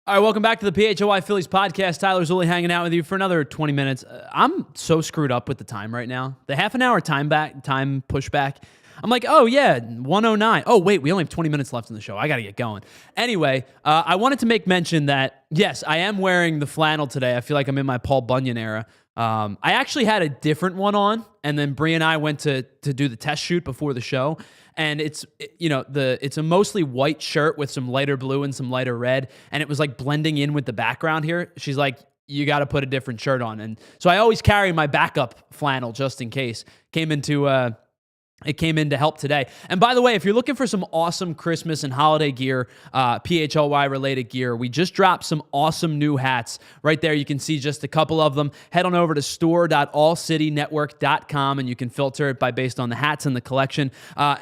All right, welcome back to the PHLY Phillies Podcast. Tyler Zulli hanging out with you for another 20 minutes. I'm so screwed up with the time right now. The half an hour time pushback. I'm like, oh yeah, 1:09. Oh wait, we only have 20 minutes left in the show. I got to get going. Anyway, I wanted to make mention that, yes, I am wearing the flannel today. I feel like I'm in my Paul Bunyan era. I actually had a different one on, and then Bree and I went to do the test shoot before the show. And it's a mostly white shirt with some lighter blue and some lighter red, and it was like blending in with the background here. She's like, you got to put a different shirt on. And so I always carry my backup flannel just in case. Came into It came in to help today. And by the way, if you're looking for some awesome Christmas and holiday gear, PHLY related gear, we just dropped some awesome new hats. Right there, you can see just a couple of them. Head on over to store.allcitynetwork.com and you can filter it based on the hats in the collection.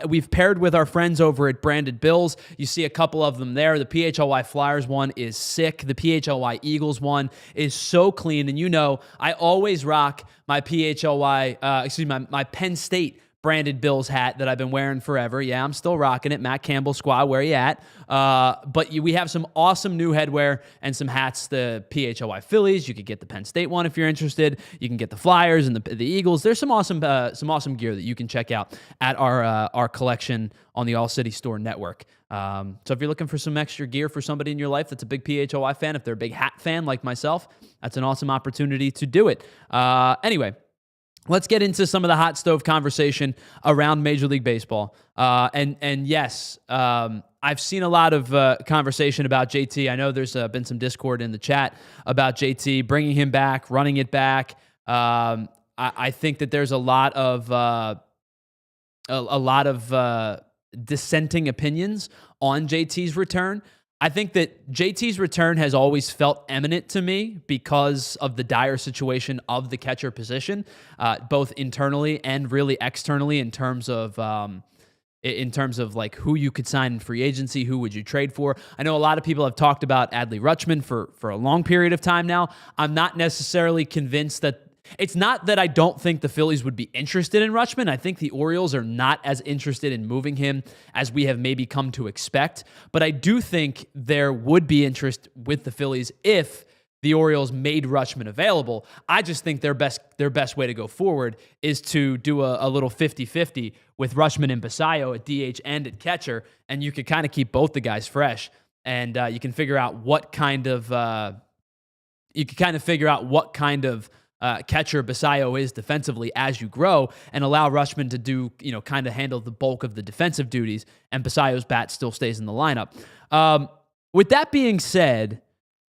We've paired with our friends over at Branded Bills. You see a couple of them there. The PHLY Flyers one is sick. The PHLY Eagles one is so clean. And you know, I always rock my my Penn State Branded Bills hat that I've been wearing forever. Yeah, I'm still rocking it. Matt Campbell Squad, where you at? We have some awesome new headwear and some hats. The PHLY Phillies. You could get the Penn State one if you're interested. You can get the Flyers and the Eagles. There's some awesome gear that you can check out at our collection on the All City Store Network. So if you're looking for some extra gear for somebody in your life that's a big PHLY fan, if they're a big hat fan like myself, that's an awesome opportunity to do it. Anyway. Let's get into some of the hot stove conversation around Major League Baseball. And yes, I've seen a lot of conversation about JT. I know there's been some discord in the chat about JT, bringing him back, running it back. I think that there's a lot of dissenting opinions on JT's return. I think that JT's return has always felt imminent to me because of the dire situation of the catcher position, both internally and really externally in terms of like who you could sign in free agency, who would you trade for. I know a lot of people have talked about Adley Rutschman for a long period of time now. I'm not necessarily convinced that. It's not that I don't think the Phillies would be interested in Rutschman. I think the Orioles are not as interested in moving him as we have maybe come to expect. But I do think there would be interest with the Phillies if the Orioles made Rutschman available. I just think their best way to go forward is to do a little 50-50 with Rutschman and Basayo at DH and at catcher, and you could kind of keep both the guys fresh, and you can figure out what kind of catcher Basayo is defensively as you grow, and allow Rutschman to do, kind of handle the bulk of the defensive duties, and Basayo's bat still stays in the lineup. With that being said,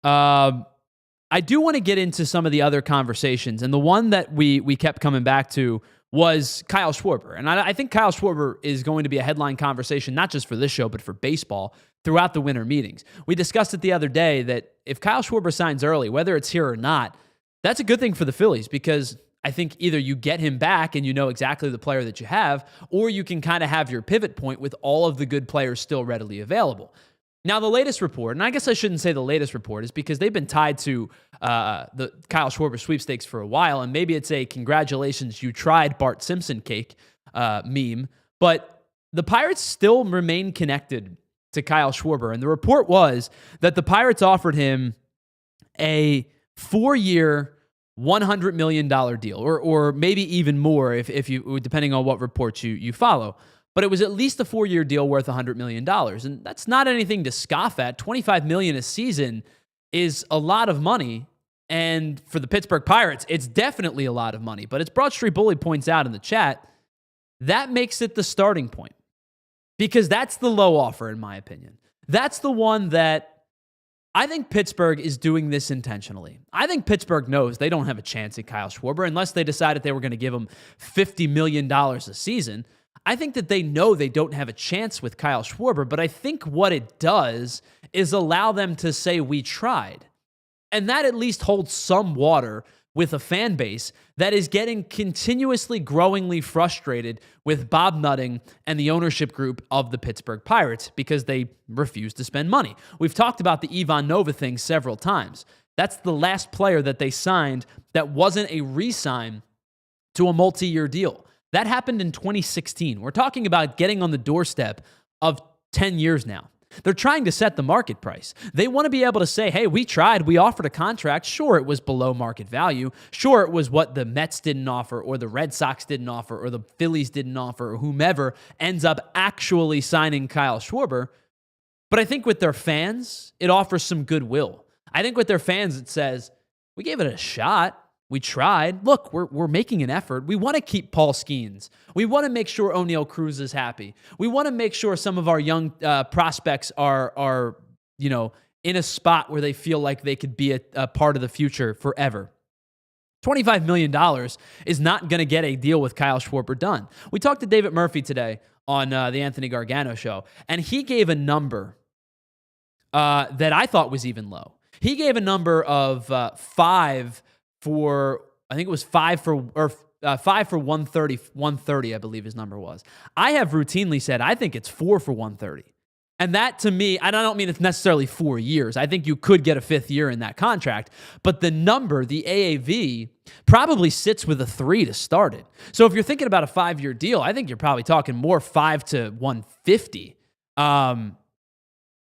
I do want to get into some of the other conversations, and the one that we kept coming back to was Kyle Schwarber. And I think Kyle Schwarber is going to be a headline conversation, not just for this show, but for baseball throughout the winter meetings. We discussed it the other day that if Kyle Schwarber signs early, whether it's here or not, that's a good thing for the Phillies, because I think either you get him back and you know exactly the player that you have, or you can kind of have your pivot point with all of the good players still readily available. Now, the latest report, and I guess I shouldn't say the latest report, is because they've been tied to the Kyle Schwarber sweepstakes for a while, and maybe it's a congratulations, you tried Bart Simpson cake meme, but the Pirates still remain connected to Kyle Schwarber, and the report was that the Pirates offered him a 4-year, $100 million deal, or maybe even more if you, depending on what reports you follow. But it was at least a 4-year deal worth $100 million. And that's not anything to scoff at. $25 million a season is a lot of money. And for the Pittsburgh Pirates, it's definitely a lot of money. But as Broad Street Bully points out in the chat, that makes it the starting point. Because that's the low offer, in my opinion. That's the one that I think Pittsburgh is doing this intentionally. I think Pittsburgh knows they don't have a chance at Kyle Schwarber unless they decided they were going to give him $50 million a season. I think that they know they don't have a chance with Kyle Schwarber, but I think what it does is allow them to say, we tried. And that at least holds some water with a fan base that is getting continuously growingly frustrated with Bob Nutting and the ownership group of the Pittsburgh Pirates because they refuse to spend money. We've talked about the Ivan Nova thing several times. That's the last player that they signed that wasn't a re-sign to a multi-year deal. That happened in 2016. We're talking about getting on the doorstep of 10 years now. They're trying to set the market price. They want to be able to say, hey, we tried. We offered a contract. Sure, it was below market value. Sure, it was what the Mets didn't offer or the Red Sox didn't offer or the Phillies didn't offer or whomever ends up actually signing Kyle Schwarber. But I think with their fans, it offers some goodwill. I think with their fans, it says, we gave it a shot. We tried. Look, we're making an effort. We want to keep Paul Skeens. We want to make sure O'Neal Cruz is happy. We want to make sure some of our young prospects are in a spot where they feel like they could be a part of the future forever. $25 million is not going to get a deal with Kyle Schwarber done. We talked to David Murphy today on the Anthony Gargano show, and he gave a number that I thought was even low. He gave a number of 5 for, I think it was 5 for 130, I believe his number was. I have routinely said, I think it's 4 for 130. And that to me, and I don't mean it's necessarily 4 years. I think you could get a 5th year in that contract. But the number, the AAV, probably sits with a 3 to start it. So if you're thinking about a 5-year deal, I think you're probably talking more 5 to 150.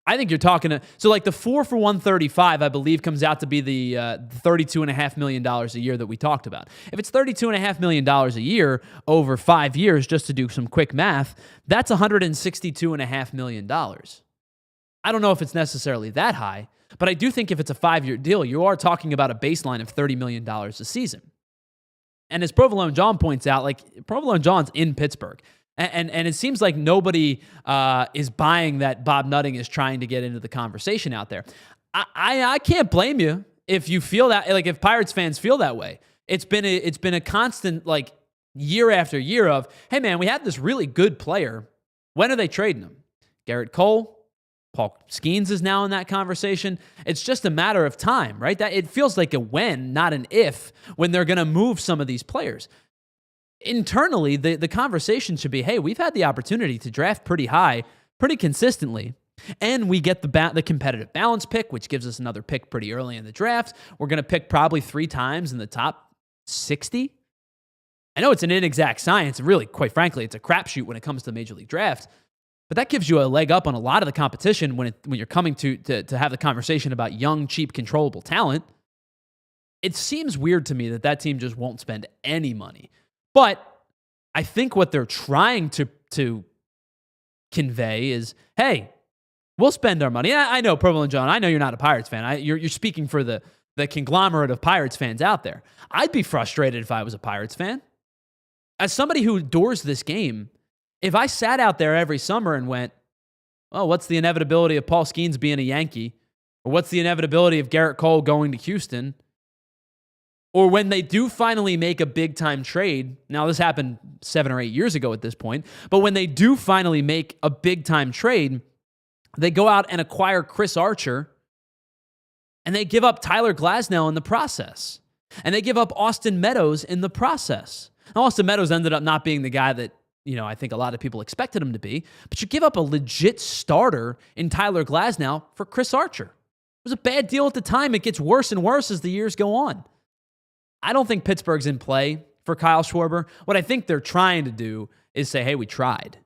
I think you're talking so like the 4 for 135, I believe, comes out to be the $32.5 million a year that we talked about. If it's $32.5 million a year over 5 years, just to do some quick math, that's $162.5 million. I don't know if it's necessarily that high, but I do think if it's a 5-year deal, you are talking about a baseline of $30 million a season. And as Provolone John points out, like Provolone John's in Pittsburgh. And it seems like nobody is buying that Bob Nutting is trying to get into the conversation out there. I can't blame you if you feel that, like if Pirates fans feel that way. It's been a constant like year after year of, hey man, we had this really good player. When are they trading him? Garrett Cole, Paul Skeens is now in that conversation. It's just a matter of time, right? That it feels like a when, not an if, when they're going to move some of these players. Internally, the conversation should be, hey, we've had the opportunity to draft pretty high, pretty consistently, and we get the competitive balance pick, which gives us another pick pretty early in the draft. We're going to pick probably 3 times in the top 60. I know it's an inexact science, and really, quite frankly, it's a crapshoot when it comes to the Major League Draft, but that gives you a leg up on a lot of the competition when you're coming to have the conversation about young, cheap, controllable talent. It seems weird to me that team just won't spend any money. But I think what they're trying to convey is, hey, we'll spend our money. I know, Provolone John, I know you're not a Pirates fan. You're speaking for the conglomerate of Pirates fans out there. I'd be frustrated if I was a Pirates fan. As somebody who adores this game, if I sat out there every summer and went, oh, what's the inevitability of Paul Skeens being a Yankee? Or what's the inevitability of Garrett Cole going to Houston? Or when they do finally make a big-time trade, now this happened 7 or 8 years ago at this point, but when they do finally make a big-time trade, they go out and acquire Chris Archer, and they give up Tyler Glasnow in the process. And they give up Austin Meadows in the process. Now, Austin Meadows ended up not being the guy that, I think a lot of people expected him to be, but you give up a legit starter in Tyler Glasnow for Chris Archer. It was a bad deal at the time. It gets worse and worse as the years go on. I don't think Pittsburgh's in play for Kyle Schwarber. What I think they're trying to do is say, hey, we tried.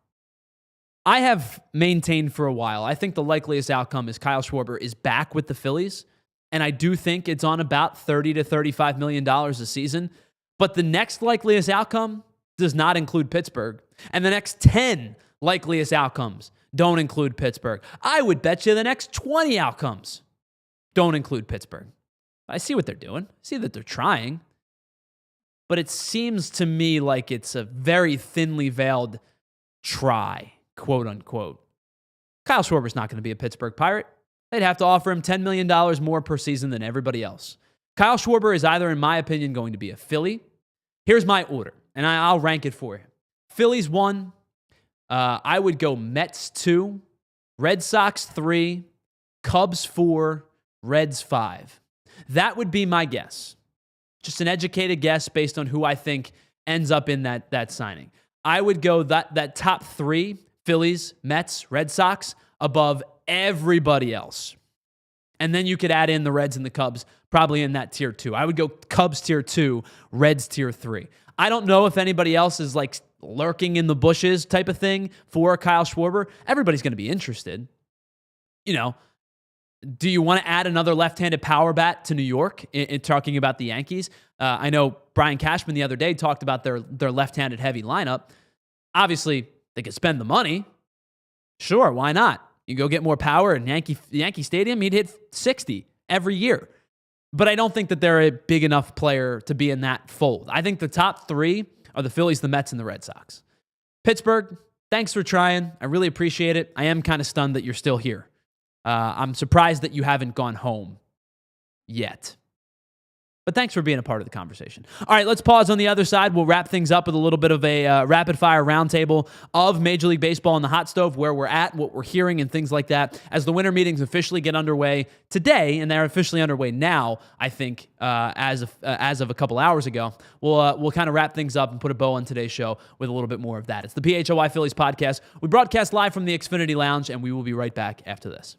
I have maintained for a while, I think the likeliest outcome is Kyle Schwarber is back with the Phillies, and I do think it's on about $30 to $35 million a season, but the next likeliest outcome does not include Pittsburgh, and the next 10 likeliest outcomes don't include Pittsburgh. I would bet you the next 20 outcomes don't include Pittsburgh. I see what they're doing. I see that they're trying. But it seems to me like it's a very thinly veiled try, quote unquote. Kyle Schwarber's not going to be a Pittsburgh Pirate. They'd have to offer him $10 million more per season than everybody else. Kyle Schwarber is either, in my opinion, going to be a Philly. Here's my order, and I'll rank it for you. Phillies 1. I would go Mets 2, Red Sox 3, Cubs 4, Reds 5. That would be my guess. Just an educated guess based on who I think ends up in that signing. I would go that top 3, Phillies, Mets, Red Sox, above everybody else. And then you could add in the Reds and the Cubs, probably in that tier 2. I would go Cubs tier 2, Reds tier 3. I don't know if anybody else is like lurking in the bushes type of thing for Kyle Schwarber. Everybody's going to be interested. Do you want to add another left-handed power bat to New York in talking about the Yankees? I know Brian Cashman the other day talked about their left-handed heavy lineup. Obviously, they could spend the money. Sure, why not? You go get more power in Yankee Stadium, he'd hit 60 every year. But I don't think that they're a big enough player to be in that fold. I think the top 3 are the Phillies, the Mets, and the Red Sox. Pittsburgh, thanks for trying. I really appreciate it. I am kind of stunned that you're still here. I'm surprised that you haven't gone home yet. But thanks for being a part of the conversation. All right, let's pause on the other side. We'll wrap things up with a little bit of a rapid-fire roundtable of Major League Baseball on the hot stove, where we're at, what we're hearing, and things like that. As the winter meetings officially get underway today, and they're officially underway now, I think, as of a couple hours ago, we'll kind of wrap things up and put a bow on today's show with a little bit more of that. It's the PHLY Phillies Podcast. We broadcast live from the Xfinity Lounge, and we will be right back after this.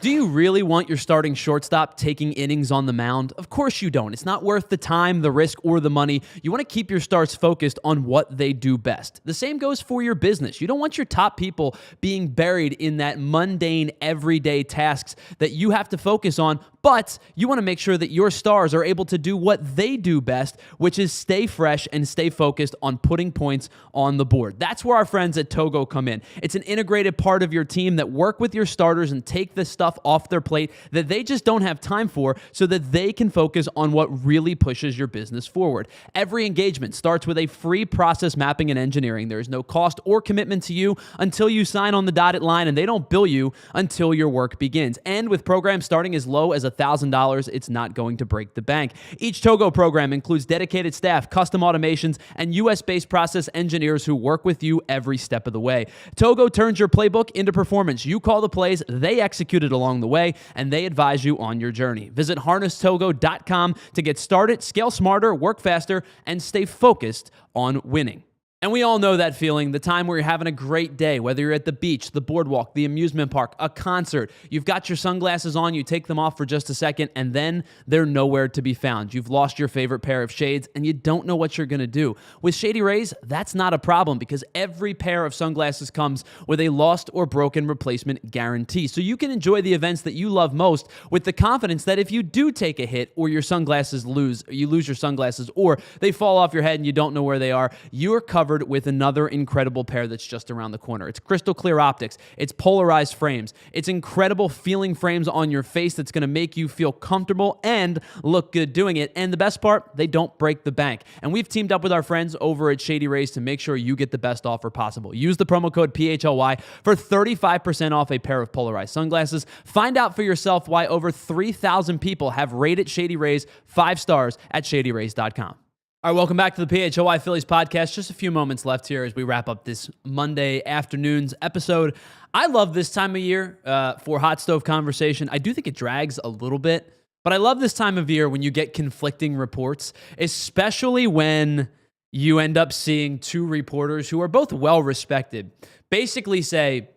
Do you really want your starting shortstop taking innings on the mound? Of course you don't. It's not worth the time, the risk, or the money. You want to keep your stars focused on what they do best. The same goes for your business. You don't want your top people being buried in that mundane, everyday tasks that you have to focus on, but you want to make sure that your stars are able to do what they do best, which is stay fresh and stay focused on putting points on the board. That's where our friends at Togo come in. It's an integrated part of your team that work with your starters and take this stuff off their plate that they just don't have time for so that they can focus on what really pushes your business forward. Every engagement starts with a free process mapping and engineering. There is no cost or commitment to you until you sign on the dotted line, and they don't bill you until your work begins. And with programs starting as low as $1,000, it's not going to break the bank. Each Togo program includes dedicated staff, custom automations, and US-based process engineers who work with you every step of the way. Togo turns your playbook into performance. You call the plays, they execute it along the way, and they advise you on your journey. Visit harnesstogo.com to get started, scale smarter, work faster, and stay focused on winning. And we all know that feeling, the time where you're having a great day, whether you're at the beach, the boardwalk, the amusement park, a concert. You've got your sunglasses on, you take them off for just a second, and then they're nowhere to be found. You've lost your favorite pair of shades, and you don't know what you're going to do. With Shady Rays, that's not a problem because every pair of sunglasses comes with a lost or broken replacement guarantee. So you can enjoy the events that you love most with the confidence that if you do take a hit or your sunglasses you lose your sunglasses, or they fall off your head and you don't know where they are, you're covered with another incredible pair that's just around the corner. It's crystal clear optics. It's polarized frames. It's incredible feeling frames on your face that's going to make you feel comfortable and look good doing it. And the best part, they don't break the bank. And we've teamed up with our friends over at Shady Rays to make sure you get the best offer possible. Use the promo code PHLY for 35% off a pair of polarized sunglasses. Find out for yourself why over 3,000 people have rated Shady Rays 5 stars at shadyrays.com. All right, welcome back to the PHLY Phillies Podcast. Just a few moments left here as we wrap up this Monday afternoon's episode. I love this time of year for hot stove conversation. I do think it drags a little bit, but I love this time of year when you get conflicting reports, especially when you end up seeing two reporters who are both well-respected basically say,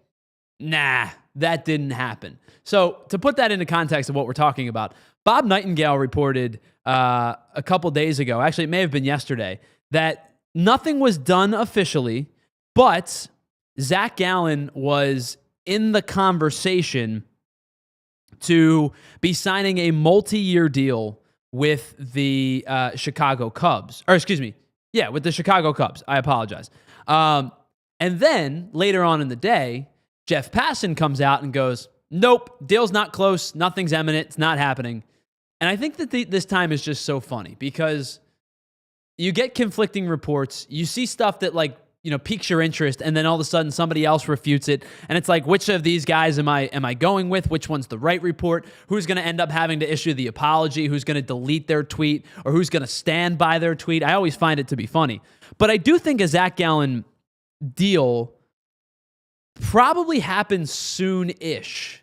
nah, that didn't happen. So to put that into context of what we're talking about, Bob Nightingale reported a couple days ago, actually it may have been yesterday, that nothing was done officially, but Zach Gallen was in the conversation to be signing a multi-year deal with the Chicago Cubs. Or excuse me, yeah, with the Chicago Cubs. I apologize. And then later on in the day, Jeff Passan comes out and goes, nope, deal's not close, nothing's imminent, it's not happening. And I think that this time is just so funny because you get conflicting reports. You see stuff that piques your interest, and then all of a sudden somebody else refutes it. And it's like, which of these guys am I going with? Which one's the right report? Who's going to end up having to issue the apology? Who's going to delete their tweet? Or who's going to stand by their tweet? I always find it to be funny. But I do think a Zach Gallen deal probably happens soon-ish.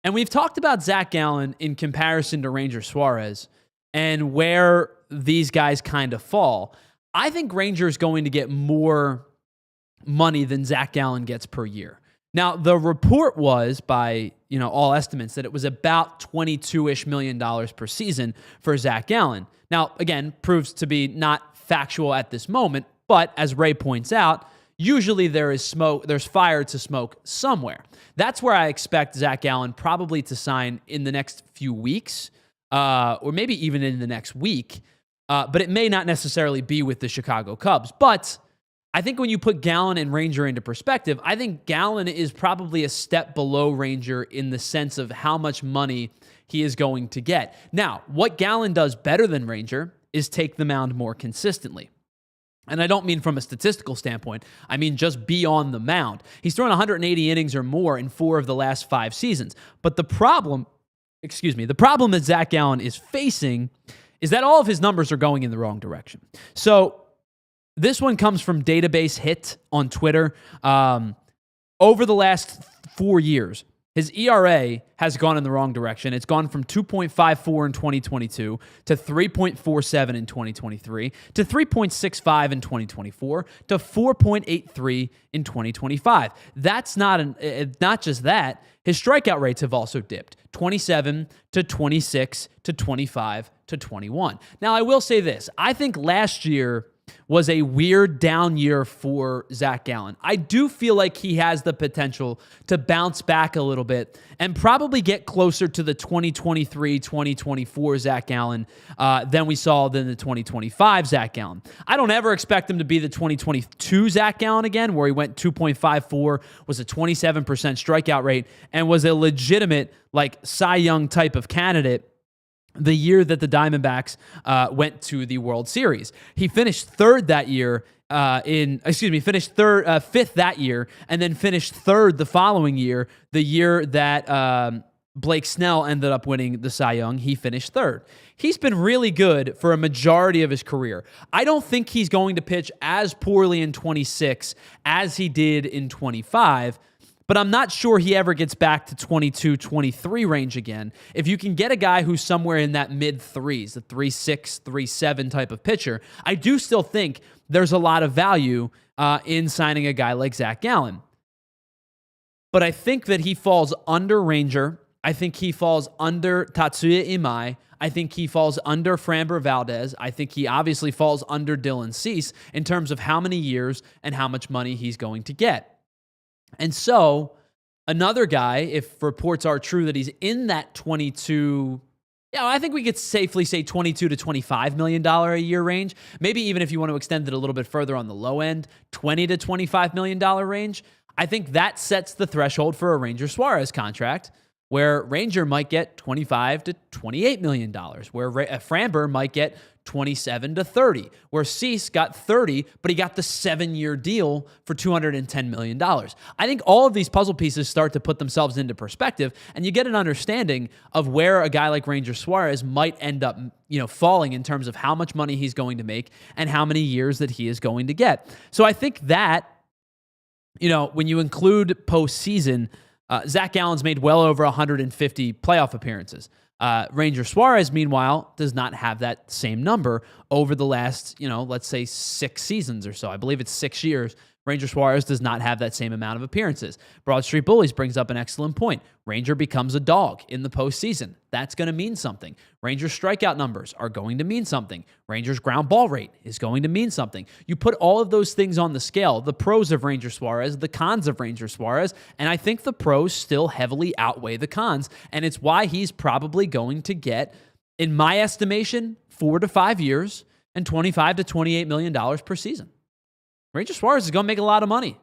And we've talked about Zach Gallen in comparison to Ranger Suarez and where these guys kind of fall. I think Ranger is going to get more money than Zach Gallen gets per year. Now, the report was by all estimates that it was about $22-ish million per season for Zach Gallen. Now, again, proves to be not factual at this moment, but as Ray points out, usually there's fire to smoke somewhere. That's where I expect Zach Gallen probably to sign in the next few weeks, or maybe even in the next week. But it may not necessarily be with the Chicago Cubs. But I think when you put Gallen and Ranger into perspective, I think Gallen is probably a step below Ranger in the sense of how much money he is going to get. Now, what Gallen does better than Ranger is take the mound more consistently. And I don't mean from a statistical standpoint. I mean just be on the mound. He's thrown 180 innings or more in 4 of the last 5 seasons. But the problem the problem that Zach Gallen is facing is that all of his numbers are going in the wrong direction. So this one comes from Database Hit on Twitter. Over the last 4 years, his ERA has gone in the wrong direction. It's gone from 2.54 in 2022 to 3.47 in 2023 to 3.65 in 2024 to 4.83 in 2025. That's not just that. His strikeout rates have also dipped, 27 to 26 to 25 to 21. Now, I will say this. I think last year was a weird down year for Zach Gallen. I do feel like he has the potential to bounce back a little bit and probably get closer to the 2023-2024 Zach Gallen than we saw than the 2025 Zach Gallen. I don't ever expect him to be the 2022 Zach Gallen again, where he went 2.54, was a 27% strikeout rate, and was a legitimate like Cy Young type of candidate the year that the Diamondbacks went to the World Series. He finished third that year fifth that year, and then finished third the following year, the year that Blake Snell ended up winning the Cy Young. He finished third. He's been really good for a majority of his career. I don't think he's going to pitch as poorly in 26 as he did in 25, but I'm not sure he ever gets back to 22, 23 range again. If you can get a guy who's somewhere in that mid-threes, the 3.6, 3.7 type of pitcher, I do still think there's a lot of value in signing a guy like Zach Gallen. But I think that he falls under Ranger. I think he falls under Tatsuya Imai. I think he falls under Framber Valdez. I think he obviously falls under Dylan Cease in terms of how many years and how much money he's going to get. And so another guy, if reports are true that he's in that 22, I think we could safely say $22 to $25 million a year range. Maybe even if you want to extend it a little bit further on the low end, $20 to $25 million range. I think that sets the threshold for a Ranger Suarez contract, where Ranger might get $25 to $28 million, where Framber might get 27 to 30, where Cease got 30, but he got the 7-year deal for $210 million. I think all of these puzzle pieces start to put themselves into perspective, and you get an understanding of where a guy like Ranger Suarez might end up, falling in terms of how much money he's going to make and how many years that he is going to get. So I think that, when you include postseason, Zach Gallen's made well over 150 playoff appearances. Ranger Suarez, meanwhile, does not have that same number over the last, let's say 6 seasons or so. I believe it's 6 years. Ranger Suarez does not have that same amount of appearances. Broad Street Bullies brings up an excellent point. Ranger becomes a dog in the postseason. That's going to mean something. Ranger's strikeout numbers are going to mean something. Ranger's ground ball rate is going to mean something. You put all of those things on the scale, the pros of Ranger Suarez, the cons of Ranger Suarez, and I think the pros still heavily outweigh the cons, and it's why he's probably going to get, in my estimation, 4 to 5 years and $25 to $28 million per season. Ranger Suarez is going to make a lot of money.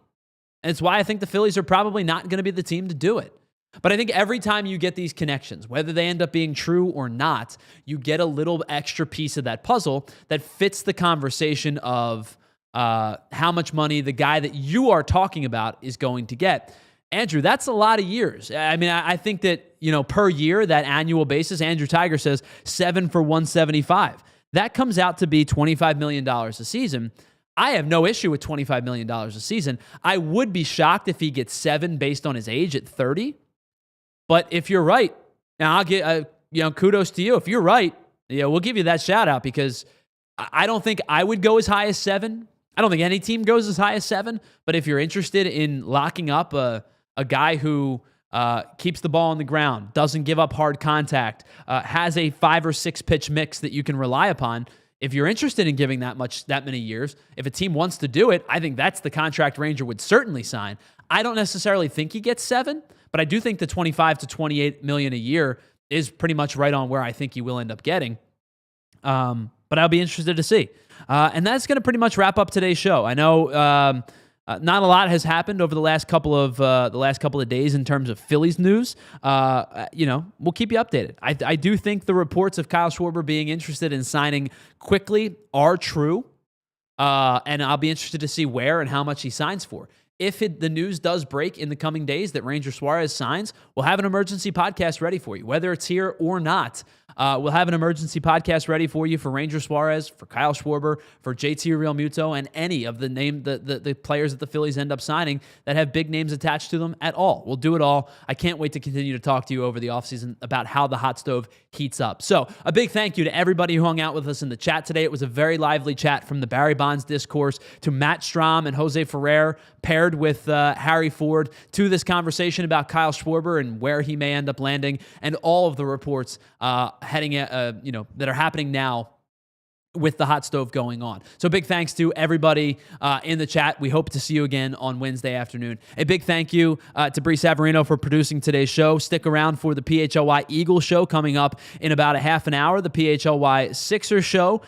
And it's why I think the Phillies are probably not going to be the team to do it. But I think every time you get these connections, whether they end up being true or not, you get a little extra piece of that puzzle that fits the conversation of how much money the guy that you are talking about is going to get. Andrew, that's a lot of years. I mean, I think that, per year, that annual basis, Andrew Tiger says 7 for 175. That comes out to be $25 million a season. I have no issue with $25 million a season. I would be shocked if he gets 7 based on his age at 30. But if you're right, and I'll get kudos to you. If you're right, we'll give you that shout out, because I don't think I would go as high as 7. I don't think any team goes as high as 7. But if you're interested in locking up a guy who keeps the ball on the ground, doesn't give up hard contact, has a 5 or 6 pitch mix that you can rely upon, if you're interested in giving that many years, if a team wants to do it, I think that's the contract Ranger would certainly sign. I don't necessarily think he gets 7, but I do think the 25 to 28 million a year is pretty much right on where I think he will end up getting. But I'll be interested to see. And that's going to pretty much wrap up today's show. I know not a lot has happened over the last couple of days in terms of Phillies news. We'll keep you updated. I do think the reports of Kyle Schwarber being interested in signing quickly are true, and I'll be interested to see where and how much he signs for. If the news does break in the coming days that Ranger Suarez signs, we'll have an emergency podcast ready for you, whether it's here or not. We'll have an emergency podcast ready for you for Ranger Suarez, for Kyle Schwarber, for JT Realmuto, and any of the players that the Phillies end up signing that have big names attached to them at all. We'll do it all. I can't wait to continue to talk to you over the offseason about how the hot stove heats up. So a big thank you to everybody who hung out with us in the chat today. It was a very lively chat, from the Barry Bonds discourse to Matt Strahm and Jose Ferrer paired with Harry Ford, to this conversation about Kyle Schwarber and where he may end up landing, and all of the reports that are happening now with the hot stove going on. So big thanks to everybody in the chat. We hope to see you again on Wednesday afternoon. A big thank you to Bree Savarino for producing today's show. Stick around for the PHLY Eagles show coming up in about a half an hour. The PHLY Sixers show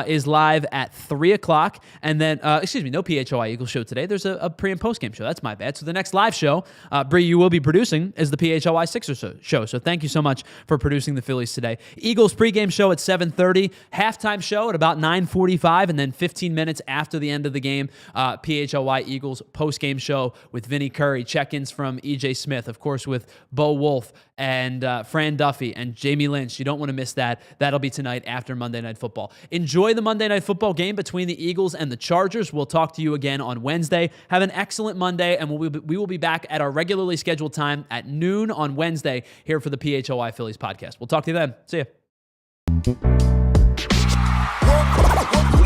is live at 3 o'clock. And then, no PHLY Eagles show today. There's a pre- and post-game show. That's my bad. So the next live show, Bree, you will be producing, is the PHLY Sixers show. So thank you so much for producing the Phillies today. Eagles pregame show at 7:30. Halftime show at about 9:45, and then 15 minutes after the end of the game, PHLY Eagles post-game show with Vinny Curry, check-ins from EJ Smith, of course, with Bo Wolf and Fran Duffy and Jamie Lynch. You don't want to miss that. That'll be tonight after Monday Night Football. Enjoy the Monday Night Football game between the Eagles and the Chargers. We'll talk to you again on Wednesday. Have an excellent Monday, and we will be back at our regularly scheduled time at noon on Wednesday here for the PHLY Phillies podcast. We'll talk to you then. See ya.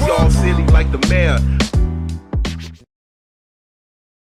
We all silly like the mayor.